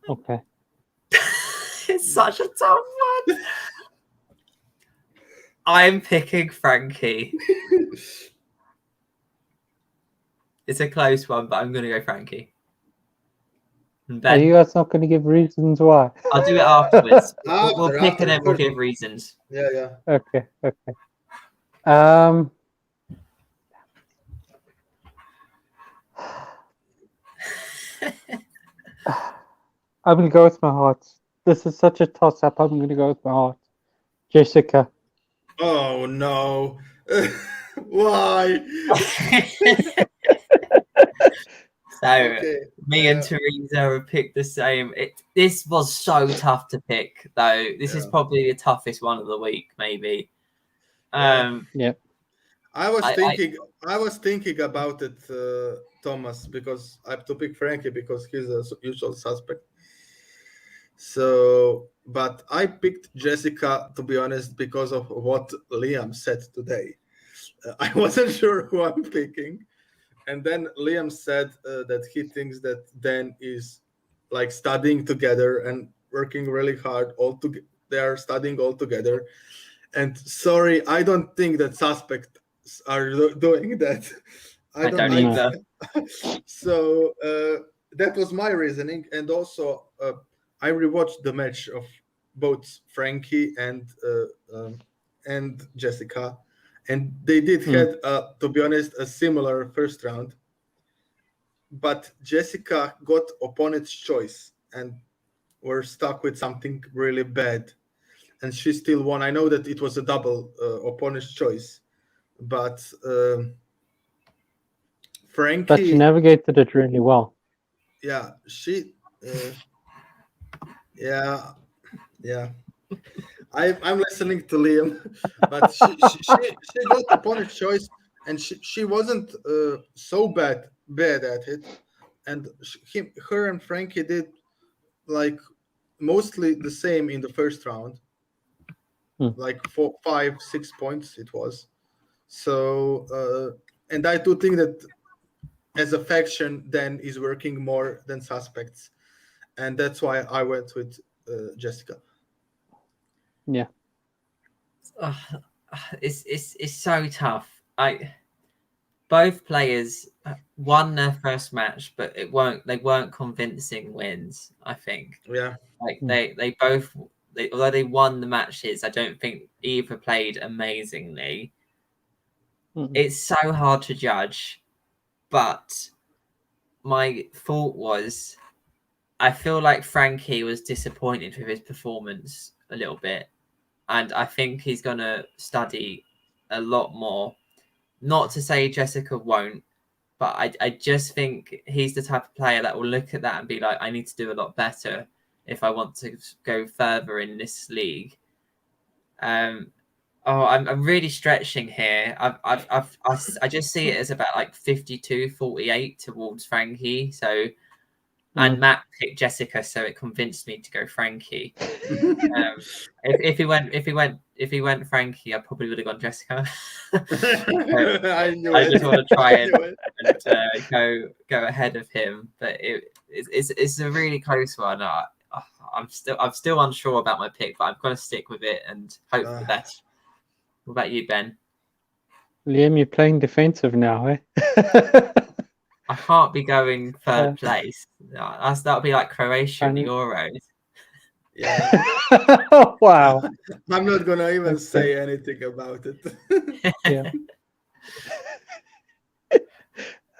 Okay. It's such a tough one. I'm picking Frankie. It's a close one, but I'm going to go Frankie. And Are Ben, you guys not going to give reasons why? I'll do it afterwards. We'll pick After, and then we'll first. give reasons. Yeah. Okay. I will go with my heart. This is such a toss-up. I'm going to go with my heart. Jessica. Oh no! Why? So Okay. me and Teresa have picked the same. This was so tough to pick, though. This is Yeah. probably the toughest one of the week, maybe. Yep. I was thinking about it, Thomas, because I have to pick Frankie because he's a usual suspect. So, but I picked Jessica, to be honest, because of what Liam said today. I wasn't sure who I'm picking, and then Liam said that he thinks that Dan is like studying together and working really hard. They are studying all together. And sorry, I don't think that suspects are doing that. I don't either. So that was my reasoning, and also I rewatched the match of both Frankie and Jessica, and they did had, to be honest, a similar first round. But Jessica got opponent's choice and were stuck with something really bad, and she still won. I know that it was a double opponent's choice, but Frankie. But she navigated it really well. Yeah, she. Yeah. I'm listening to Liam, but she got opponent's choice, and she wasn't so bad at it, and her and Frankie did like mostly the same in the first round, like 4, 5, 6 points it was. So and I do think that as a faction, Dan is working more than suspects, and that's why I went with Jessica. Yeah. It's so tough. Both players won their first match, but they weren't convincing wins. I think. Yeah. Like they both, although they won the matches, I don't think either played amazingly. It's so hard to judge, but my thought was, I feel like Frankie was disappointed with his performance a little bit, and I think he's gonna study a lot more. Not to say Jessica won't, but I just think he's the type of player that will look at that and be like, I need to do a lot better if I want to go further in this league. I'm really stretching here. I just see it as about like 52-48 towards Frankie. So, and Matt picked Jessica, so it convinced me to go Frankie. If he went Frankie, I probably would have gone Jessica. I just want to try and go ahead of him, but it's a really close one. I'm still unsure about my pick, but I'm going to stick with it and hope for the best. What about you, Ben? Liam, you're playing defensive now, eh? I can't be going third place. That'll be like Croatia in the Euros. Yeah. Wow. I'm not gonna even say anything about it. Yeah.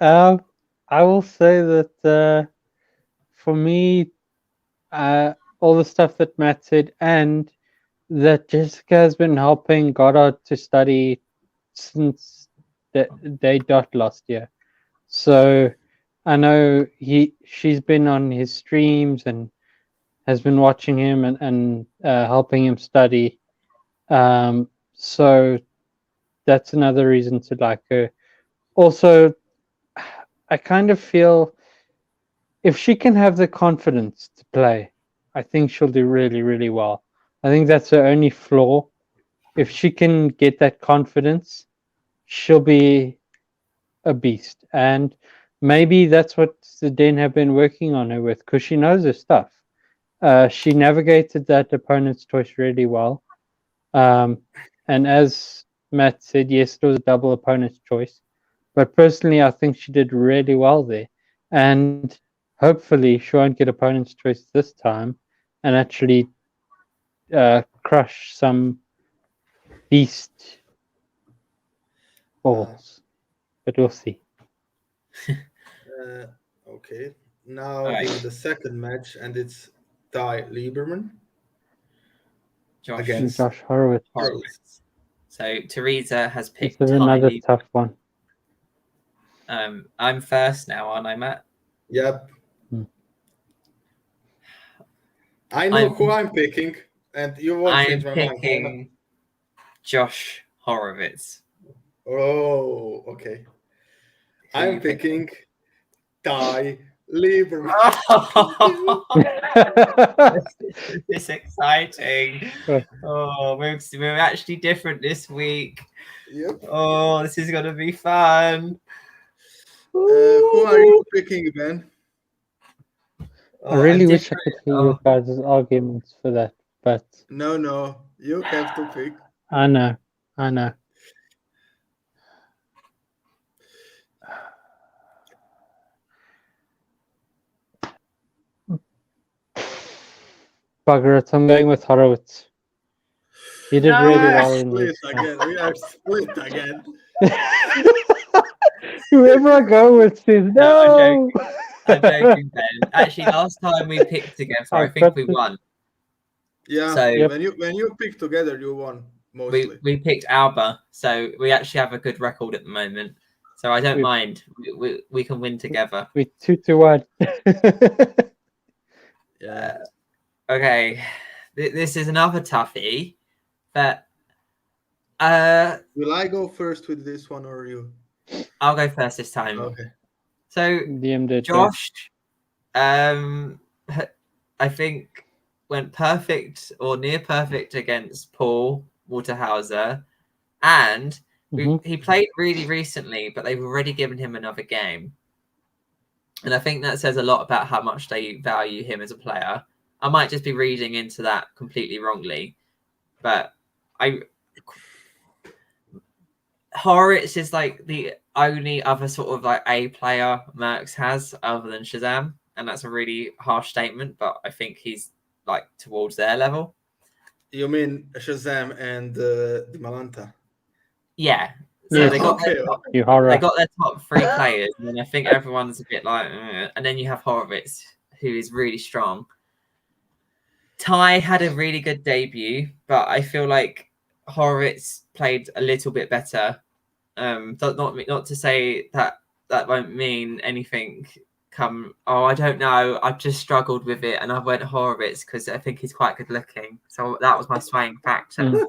I will say that for me, all the stuff that Matt said, and that Jessica has been helping Goddard to study since they dot last year. So I know she's been on his streams and has been watching him and helping him study. So that's another reason to like her. Also, I kind of feel if she can have the confidence to play, I think she'll do really, really well. I think that's her only flaw. If she can get that confidence, she'll be a beast. And maybe that's what the Den have been working on her with, because she knows her stuff. She navigated that opponent's choice really well. And as Matt said, yes, it was a double opponent's choice. But personally, I think she did really well there. And hopefully, she won't get opponent's choice this time and actually crush some beast balls. But we'll see. Okay. Now All right. the second match, and it's Ty Lieberman Josh against Josh Horowitz. Horowitz. So Teresa has This picked is another Ty. tough one. I'm first now, aren't I, Matt? Yep. Hmm. I know who I'm picking, and you won't I'm change my mind. picking Josh Horowitz. Oh, okay. Who I'm you pick? picking Ty Lieberman. This is exciting. Oh, we're actually different this week. Yep. Oh, this is gonna be fun. Who are you picking, Ben? I really wish I could hear your guys' arguments for that, but No, you have to pick. I know. Bugger it, I'm going with Horowitz. He did really well in split his again. We are split again. Whoever I go with says no. I'm joking, Ben. Actually, last time we picked together, I think we won. Yeah, so when you pick together, you won mostly. We picked Alba, so we actually have a good record at the moment. So I don't mind. We can win together. We 2-1. Yeah. Okay, this is another toughie, but will I go first with this one or you? I'll go first this time. Okay. So Josh, I think went perfect or near perfect against Paul Waterhauser, and he played really recently, but they've already given him another game. And I think that says a lot about how much they value him as a player. I might just be reading into that completely wrongly, but Horowitz is like the only other sort of like A player Merckx has other than Shazam, and that's a really harsh statement, but I think he's like towards their level. You mean Shazam and Malanta? Yeah. So they got their top 3 players, and then I think everyone's a bit like, and then you have Horowitz, who is really strong. Ty had a really good debut, but I feel like Horowitz played a little bit better. Not to say that won't mean anything. I don't know. I've just struggled with it, and I went Horowitz because I think he's quite good looking. So that was my swaying factor.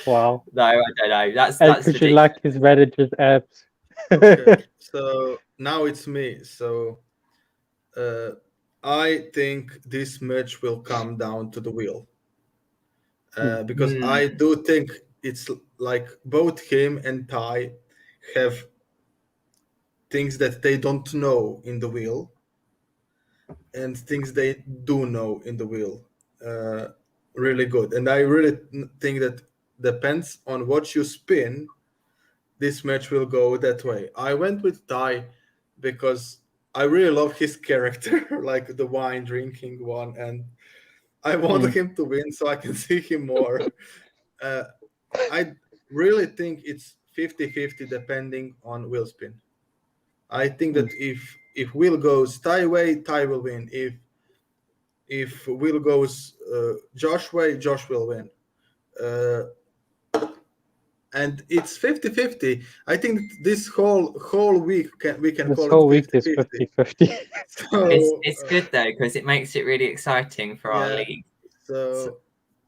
Wow. No, I don't know. That's because you like his manager's abs. Okay, so now it's me. So I think this match will come down to the wheel. Because I do think it's like both him and Ty have things that they don't know in the wheel and things they do know in the wheel really good. And I really think that depends on what you spin, this match will go that way. I went with Ty because I really love his character, like the wine drinking one, and I want him to win so I can see him more. I really think it's 50-50 depending on wheel spin. I think that if wheel goes Ty way, Ty will win. If wheel goes Josh way, Josh will win. and it's 50-50. I think this whole week we can This call whole it week is 50-50. So It's good though because it makes it really exciting for our yeah. league. So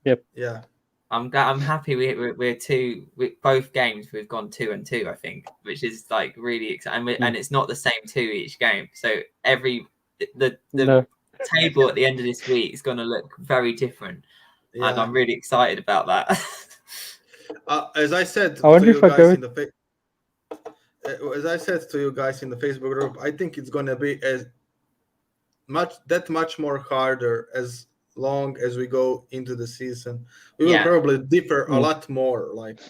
Yep. yeah. I'm happy we're both games we've gone 2-2, I think, which is like really exciting, and it's not the same 2 each game. So the No. table at the end of this week is going to look very different, and I'm really excited about that. As I said I wonder to if you I go. guys in the as I said to you guys in the Facebook group, I think it's gonna be much more harder as long as we go into the season. We will probably differ a lot more, like,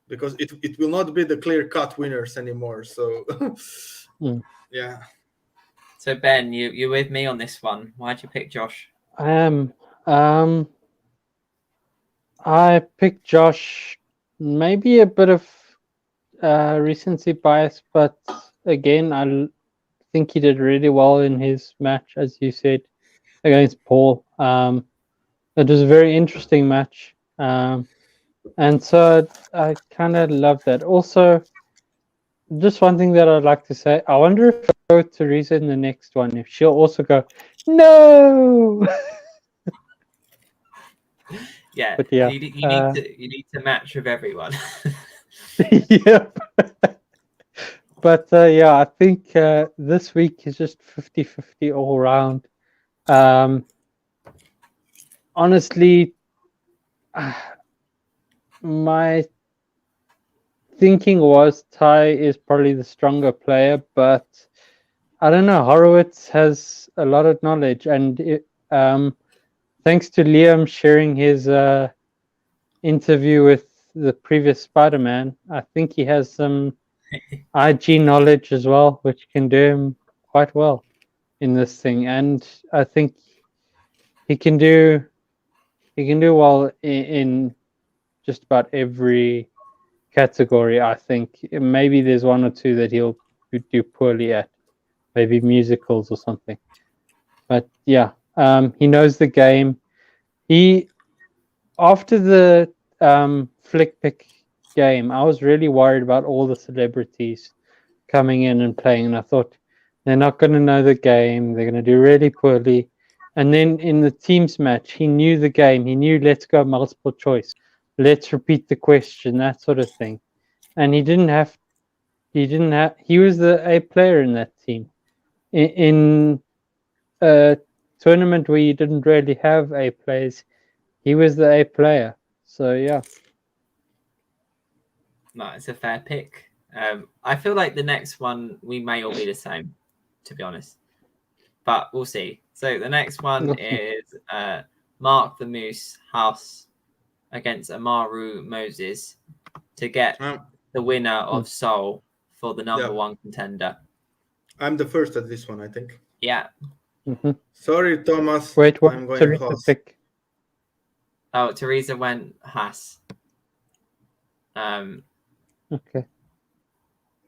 because it will not be the clear cut winners anymore. So yeah. So Ben, you're with me on this one. Why'd you pick Josh? I am. I picked Josh. Maybe a bit of recency bias, but again, I think he did really well in his match, as you said, against Paul. It was a very interesting match, and so I kind of love that. Also, just one thing that I'd like to say: I wonder if I go with Teresa in the next one, if she'll also go, no. Yeah, But yeah, you need to match with everyone. yep. But yeah, I think this week is just 50-50 all around. Honestly, my thinking was Ty is probably the stronger player, but I don't know. Horowitz has a lot of knowledge, and thanks to Liam sharing his interview with the previous Spider-Man, I think he has some IG knowledge as well, which can do him quite well in this thing. And I think he can do well in just about every category. I think maybe there's one or two that he'll do poorly at, maybe musicals or something. But yeah, he knows the game. He after the flick pick game, I was really worried about all the celebrities coming in and playing, and I thought they're not going to know the game. They're going to do really poorly. And then in the teams match, he knew the game. He knew let's go multiple choice, let's repeat the question, that sort of thing. And he didn't have. He was the A player in that team. In a tournament where you didn't really have A players, he was the A player. So yeah. No, it's a fair pick. I feel like the next one we may all be the same, to be honest, but we'll see. So the next one is Mark the Moose House against Amaru Moses to get the winner of Seoul for the number one contender. I'm the first at this one, I think. Yeah. Mm-hmm. Sorry, Thomas. Wait, what? I'm going Haas. Pick? Oh, Teresa went Haas. Okay.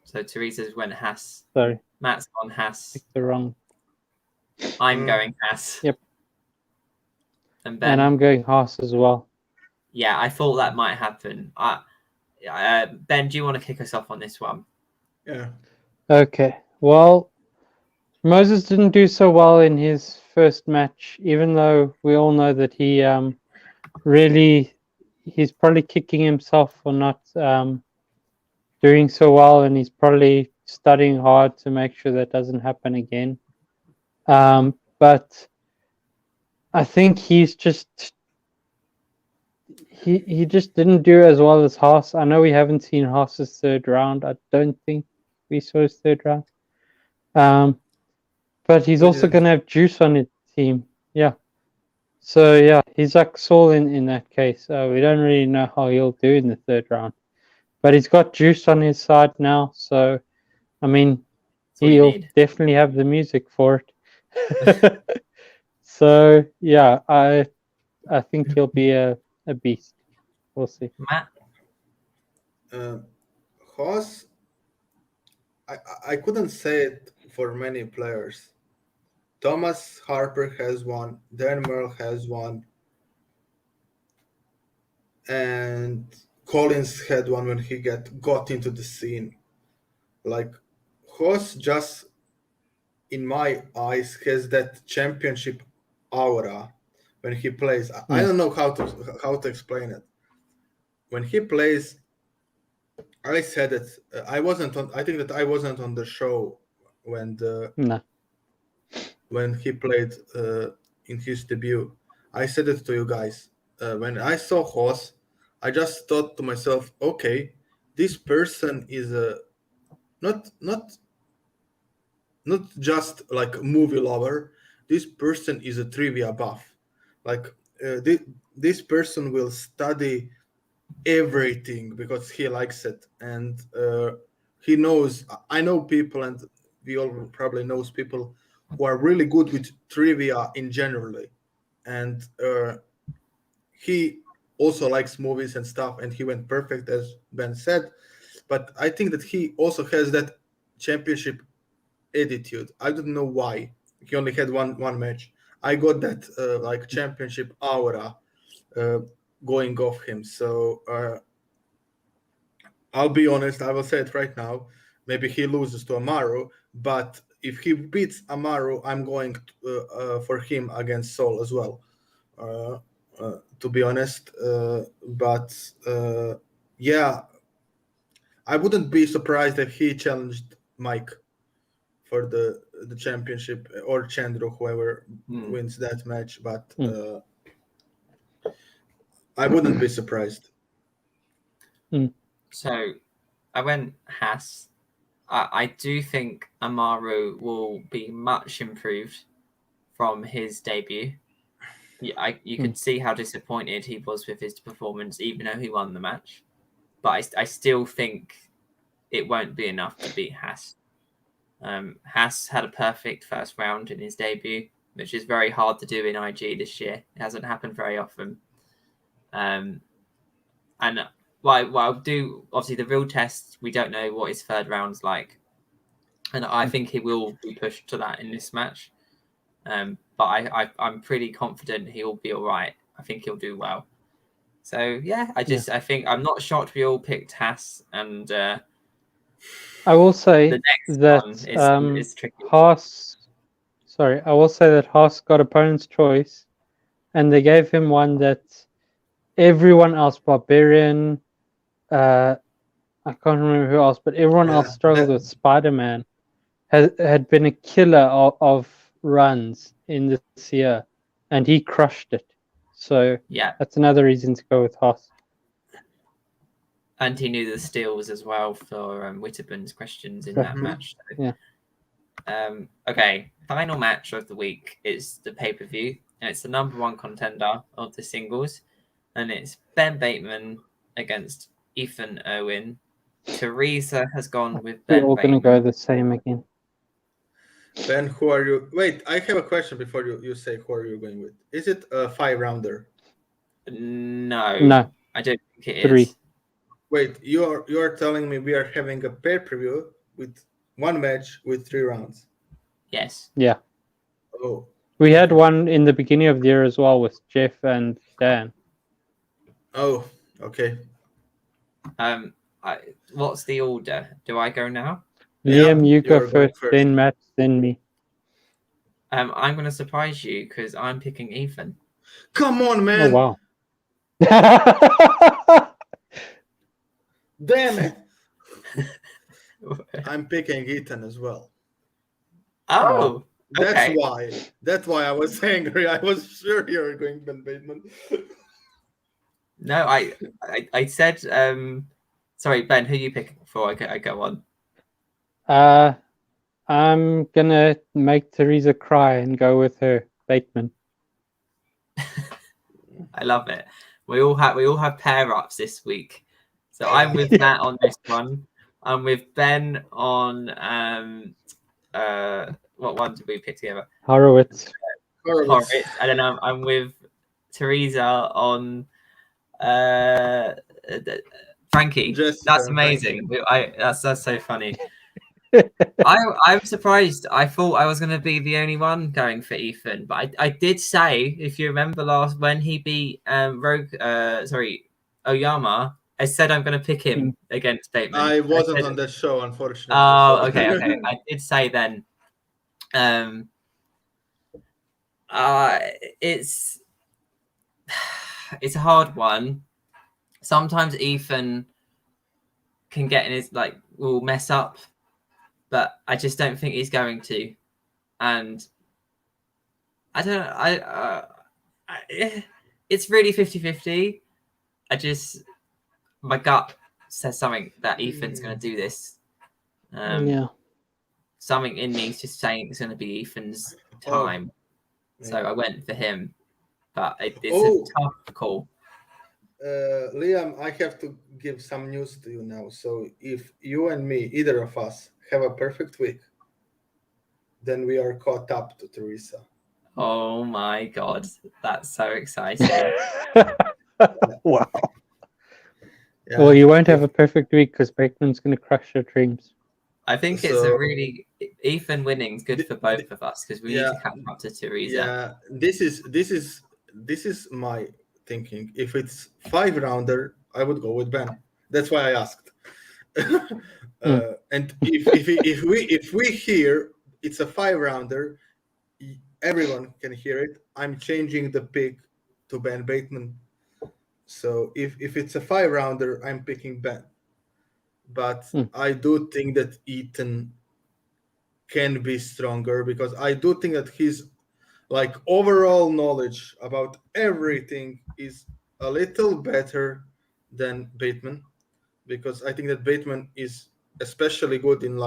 So Teresa's went Haas. Sorry. Matt's gone Haas. Picked the wrong. I'm going Haas. Yep. And Ben. And I'm going Haas as well. Yeah, I thought that might happen. Ben, do you want to kick us off on this one? Yeah. Okay. Well, Moses didn't do so well in his first match, even though we all know that he he's probably kicking himself for not doing so well, and he's probably studying hard to make sure that doesn't happen again. But I think he just didn't do as well as Haas. I know we haven't seen Haas's third round. I don't think we saw his third round. But he's also going to have Juice on his team. Yeah. So, yeah, he's like Saul in that case. We don't really know how he'll do in the third round. But he's got Juice on his side now. So, I mean, he'll definitely have the music for it. So, yeah, I think he'll be a beast. We'll see. Matt? Haas, I couldn't say it for many players. Thomas Harper has one. Dan Merle has one. And Collins had one when he got into the scene. Like Hoss just, in my eyes, has that championship aura when he plays. I don't know how to explain it. When he plays, I said it. I wasn't on. I think that I wasn't on the show when No. when he played in his debut. I said it to you guys. When I saw Hoss, I just thought to myself, okay, this person is a not just like movie lover. This person is a trivia buff. Like this person will study everything because he likes it, and he knows. I know people, and we all probably knows people who are really good with trivia in generally, and he also likes movies and stuff, and he went perfect as Ben said. But I think that he also has that championship attitude. I don't know why he only had one match. I got that like championship aura uh, going off him. So I'll be honest. I will say it right now. Maybe he loses to Amaru, but if he beats Amaru, I'm going for him against Sol as well. To be honest, but yeah, I wouldn't be surprised if he challenged Mike for the championship, or Chandru, whoever wins that match. But I wouldn't be surprised. So I went Haas. I do think Amaru will be much improved from his debut. You could see how disappointed he was with his performance, even though he won the match. But I still think it won't be enough to beat Haas. Haas had a perfect first round in his debut, which is very hard to do in IG this year. It hasn't happened very often. And while do obviously the real test, we don't know what his third round's like, and I think he will be pushed to that in this match. But I'm pretty confident he'll be all right. I think he'll do well. So yeah, I think I'm not shocked we all picked Haas, and I will say the next that one is tricky. Haas. Sorry, I will say that Haas got opponent's choice, and they gave him one that everyone else, Barbarian, I can't remember who else, but everyone else struggled with. Spider-Man had been a killer of runs in this year, and he crushed it. So Yeah, that's another reason to go with Haas. And he knew the steals as well for Witterburn's questions in that match. So. Yeah. Okay, final match of the week is the pay-per-view, and it's the number one contender of the singles, and it's Ben Bateman against Ethan Owen. Teresa has gone with Ben We're all Bateman. going to go the same again. Ben, who are you? Wait, I have a question before you say who are you going with. Is it a 5-rounder? No, I don't think it 3. is. Wait, you are telling me we are having a pay-per-view with one match with 3 rounds? Yes. Yeah. Oh. We had one in the beginning of the year as well with Jeff and Dan. Oh, okay. What's the order? Do I go now? Liam, you go first, then Matt, then me. I'm going to surprise you because I'm picking Ethan. Come on, man! Oh, wow. Damn it! I'm picking Ethan as well. Oh, that's why. That's why I was angry. I was sure you were going Ben Bateman. No, I said. Sorry, Ben. Who are you picking before I go on? I'm gonna make Teresa cry and go with her, Bateman. I love it. We all have pair ups this week. So I'm with Matt on this one. I'm with Ben on what one did we pick together? Horowitz. And then I'm with Teresa on Frankie. That's amazing. That's so funny. I'm surprised. I thought I was going to be the only one going for Ethan, but I did say, if you remember when he beat Oyama, I said I'm going to pick him against Bateman. I wasn't said, on that show, unfortunately. Oh, so. okay. I did say then. It's a hard one. Sometimes Ethan can get in his will mess up, but I just don't think he's going to. And I don't know. It's really 50-50. My gut says something that Ethan's going to do this. Something in me is just saying it's going to be Ethan's time. So I went for him, but it's a tough call. Liam, I have to give some news to you now. So if you and me, either of us, have a perfect week, then we are caught up to Teresa. Oh my God, that's so exciting. Wow. Yeah. Well, you won't have a perfect week because Bateman's going to crush your dreams. I think it's a really Ethan winning's good for both of us because we need to catch up to Teresa. Yeah, this is my thinking. If it's 5-rounder, I would go with Ben. That's why I asked. And if we hear it's a 5-rounder, everyone can hear it. I'm changing the pick to Ben Bateman. So if it's a 5-rounder, I'm picking Ben. But I do think that Ethan can be stronger because I do think that his overall knowledge about everything is a little better than Bateman, because I think that Bateman is especially good in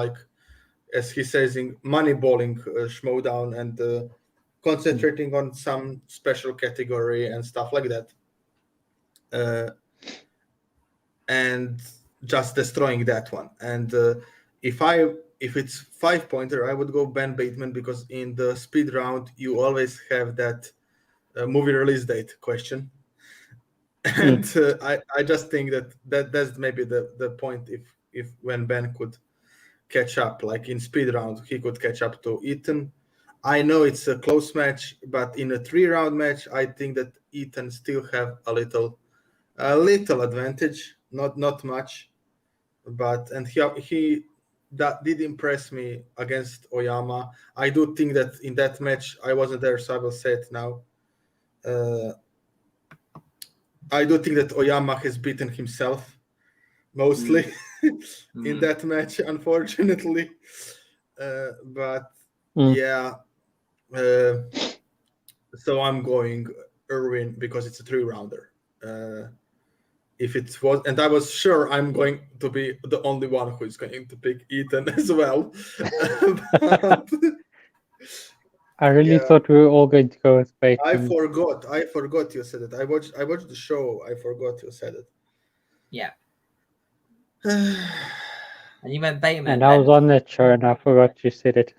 as he says, in moneyballing Schmoe down and concentrating on some special category and stuff like that, and just destroying that one. And if it's 5-pointer, I would go Ben Bateman because in the speed round you always have that movie release date question, and I just think that's maybe the point. If when Ben could catch up, in speed round, he could catch up to Ethan. I know it's a close match, but in a 3-round match, I think that Ethan still have a little advantage, not much, but and he that did impress me against Oyama. I do think that in that match I wasn't there, so I will say it now. I do think that Oyama has beaten himself mostly in that match, unfortunately. But yeah, so I'm going Irwin because it's a 3-rounder. If it was, and I was sure I'm going to be the only one who is going to pick Ethan as well. But, I really thought we were all going to go with Bateman. I forgot you said it. I watched the show. I forgot you said it. Yeah. And you went Bateman. And I was on that show and I forgot you said it.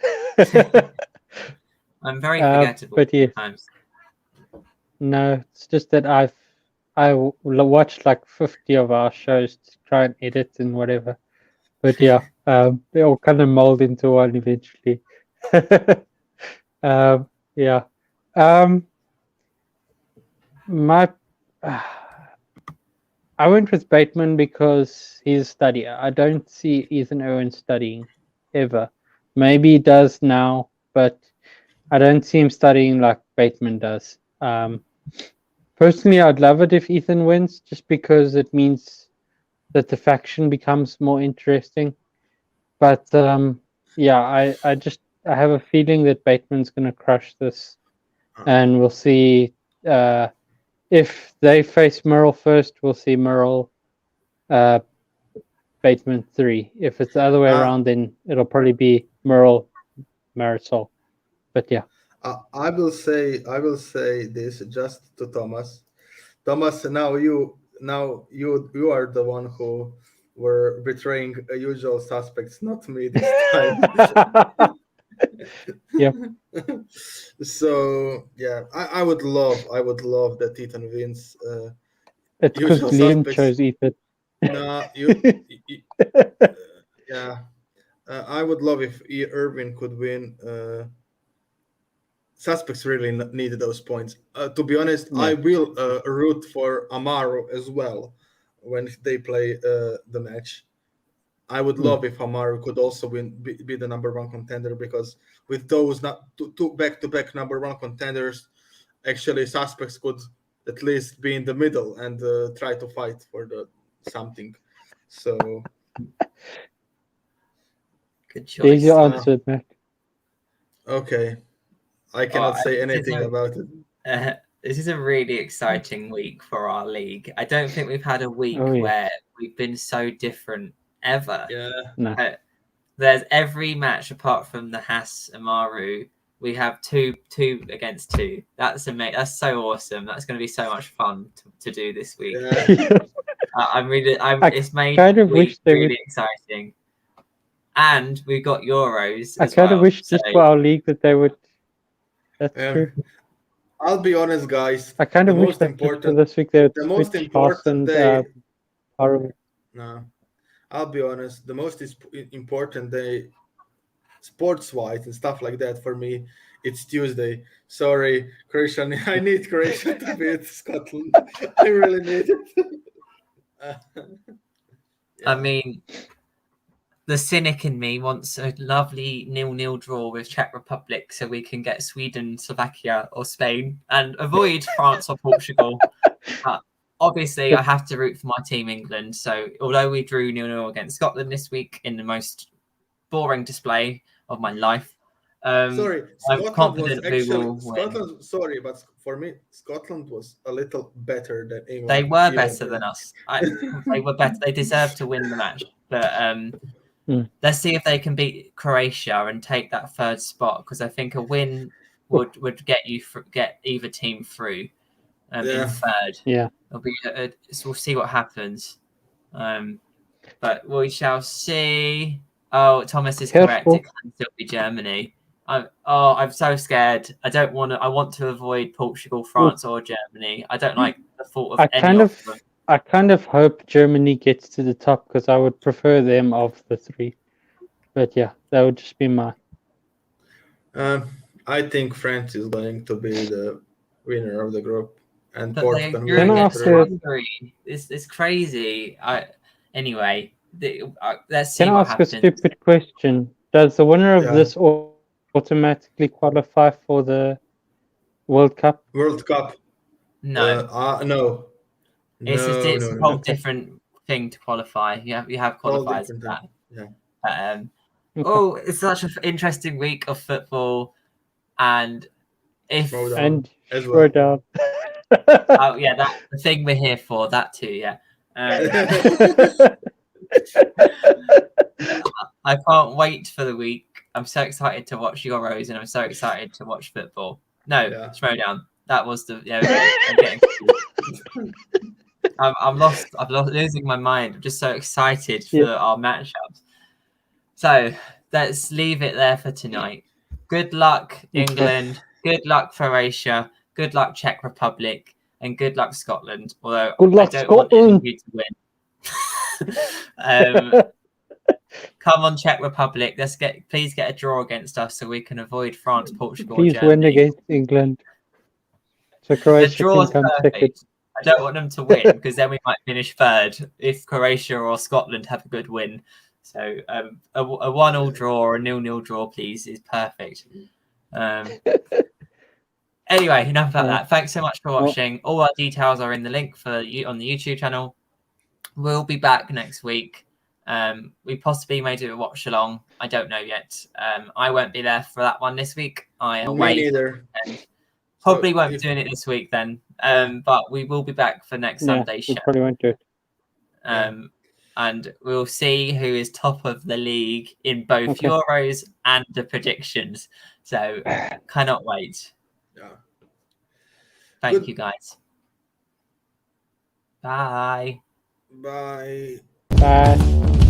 I'm very forgettable sometimes. No, it's just that I watched 50 of our shows to try and edit and whatever. But yeah, they all kind of mold into one eventually. Yeah. I went with Bateman because he's a studier. I don't see Ethan Owen studying ever. Maybe he does now, but I don't see him studying like Bateman does. Personally, I'd love it if Ethan wins, just because it means that the faction becomes more interesting. But yeah, I have a feeling that Bateman's going to crush this, and we'll see. If they face Merle first, we'll see Merle, Bateman 3. If it's the other way around, then it'll probably be Merle, Marisol. But yeah. I will say this just to Thomas. Thomas, now you are the one who were betraying usual suspects, not me this time. Yep. So yeah, I would love that Ethan wins. It's because Liam chose Ethan. No, yeah. I would love if Irvin could win. Suspects really needed those points. To be honest, I will root for Amaro as well, when they play the match. I would love if Amaru could also be the number one contender, because with those two back-to-back number one contenders, actually suspects could at least be in the middle and try to fight for the something. So good choice. Easy answer, Mac. Okay, I cannot say anything about it. This is a really exciting week for our league. I don't think we've had a week where we've been so different ever. Yeah. No. There's every match apart from the Haas Amaru. We have two against two. That's amazing. That's so awesome. That's going to be so much fun to do this week. Yeah. It's made the week really exciting. And we've got Euros. I kind of wish just for our league that they would. That's true. I'll be honest, guys. I kind of wish that for this week they would most important day. No, I'll be honest. The most important day, sports-wise and stuff like that, for me, it's Tuesday. Sorry, Croatia. I need Croatia to beat Scotland. I really need it. I mean, the cynic in me wants a lovely 0-0 draw with Czech Republic so we can get Sweden, Slovakia, or Spain and avoid France or Portugal. But obviously, I have to root for my team, England. So although we drew 0-0 against Scotland this week in the most boring display of my life, sorry, I'm confident we will win. Sorry, but for me, Scotland was a little better than England. They were better than us. They were better. They deserved to win the match. But let's see if they can beat Croatia and take that third spot, because I think a win would get either team through in third. Yeah, it'll be. So we'll see what happens. But we shall see. Oh, Thomas is correct. It can still be Germany. I'm so scared. I want to avoid Portugal, France, or Germany. I don't like the thought of any of them. I kind of hope Germany gets to the top, because I would prefer them of the three. But yeah, that would just be my. I think France is going to be the winner of the group, and but Portugal. Hungary. It's crazy. Anyway, let's see. Can I ask a stupid question? Does the winner of this automatically qualify for the World Cup? World Cup? No. No. It's a whole different thing to qualify. You have qualifiers for that. Yeah. Oh, it's such an interesting week of football, and if and as well. Oh yeah, that's the thing we're here for. That too, yeah. I can't wait for the week. I'm so excited to watch Euros, and I'm so excited to watch football. No, Schmoe down. That was the I'm lost. I'm losing my mind. I'm just so excited for our matchups. So let's leave it there for tonight. Good luck, England. Good luck, Croatia. Good luck, Czech Republic. And good luck, Scotland. Although good luck, I don't want any of you to win. Come on, Czech Republic. Please get a draw against us so we can avoid France, Portugal, please or Germany. Win against England. So Croatia can come second. I don't want them to win, because then we might finish third if Croatia or Scotland have a good win. So a 1-1 draw or a 0-0 draw, please, is perfect. Anyway, enough about that. Thanks so much for watching. All our details are in the link for you on the YouTube channel. We'll be back next week. We possibly may do a watch along. I don't know yet. I won't be there for that one this week. I am away. Me neither. Probably won't be doing it this week then. But we will be back for next Sunday's show. Probably won't do it. And we'll see who is top of the league in both Euros and the predictions. So cannot wait. Yeah. Thank you, guys. Bye. Bye. Bye.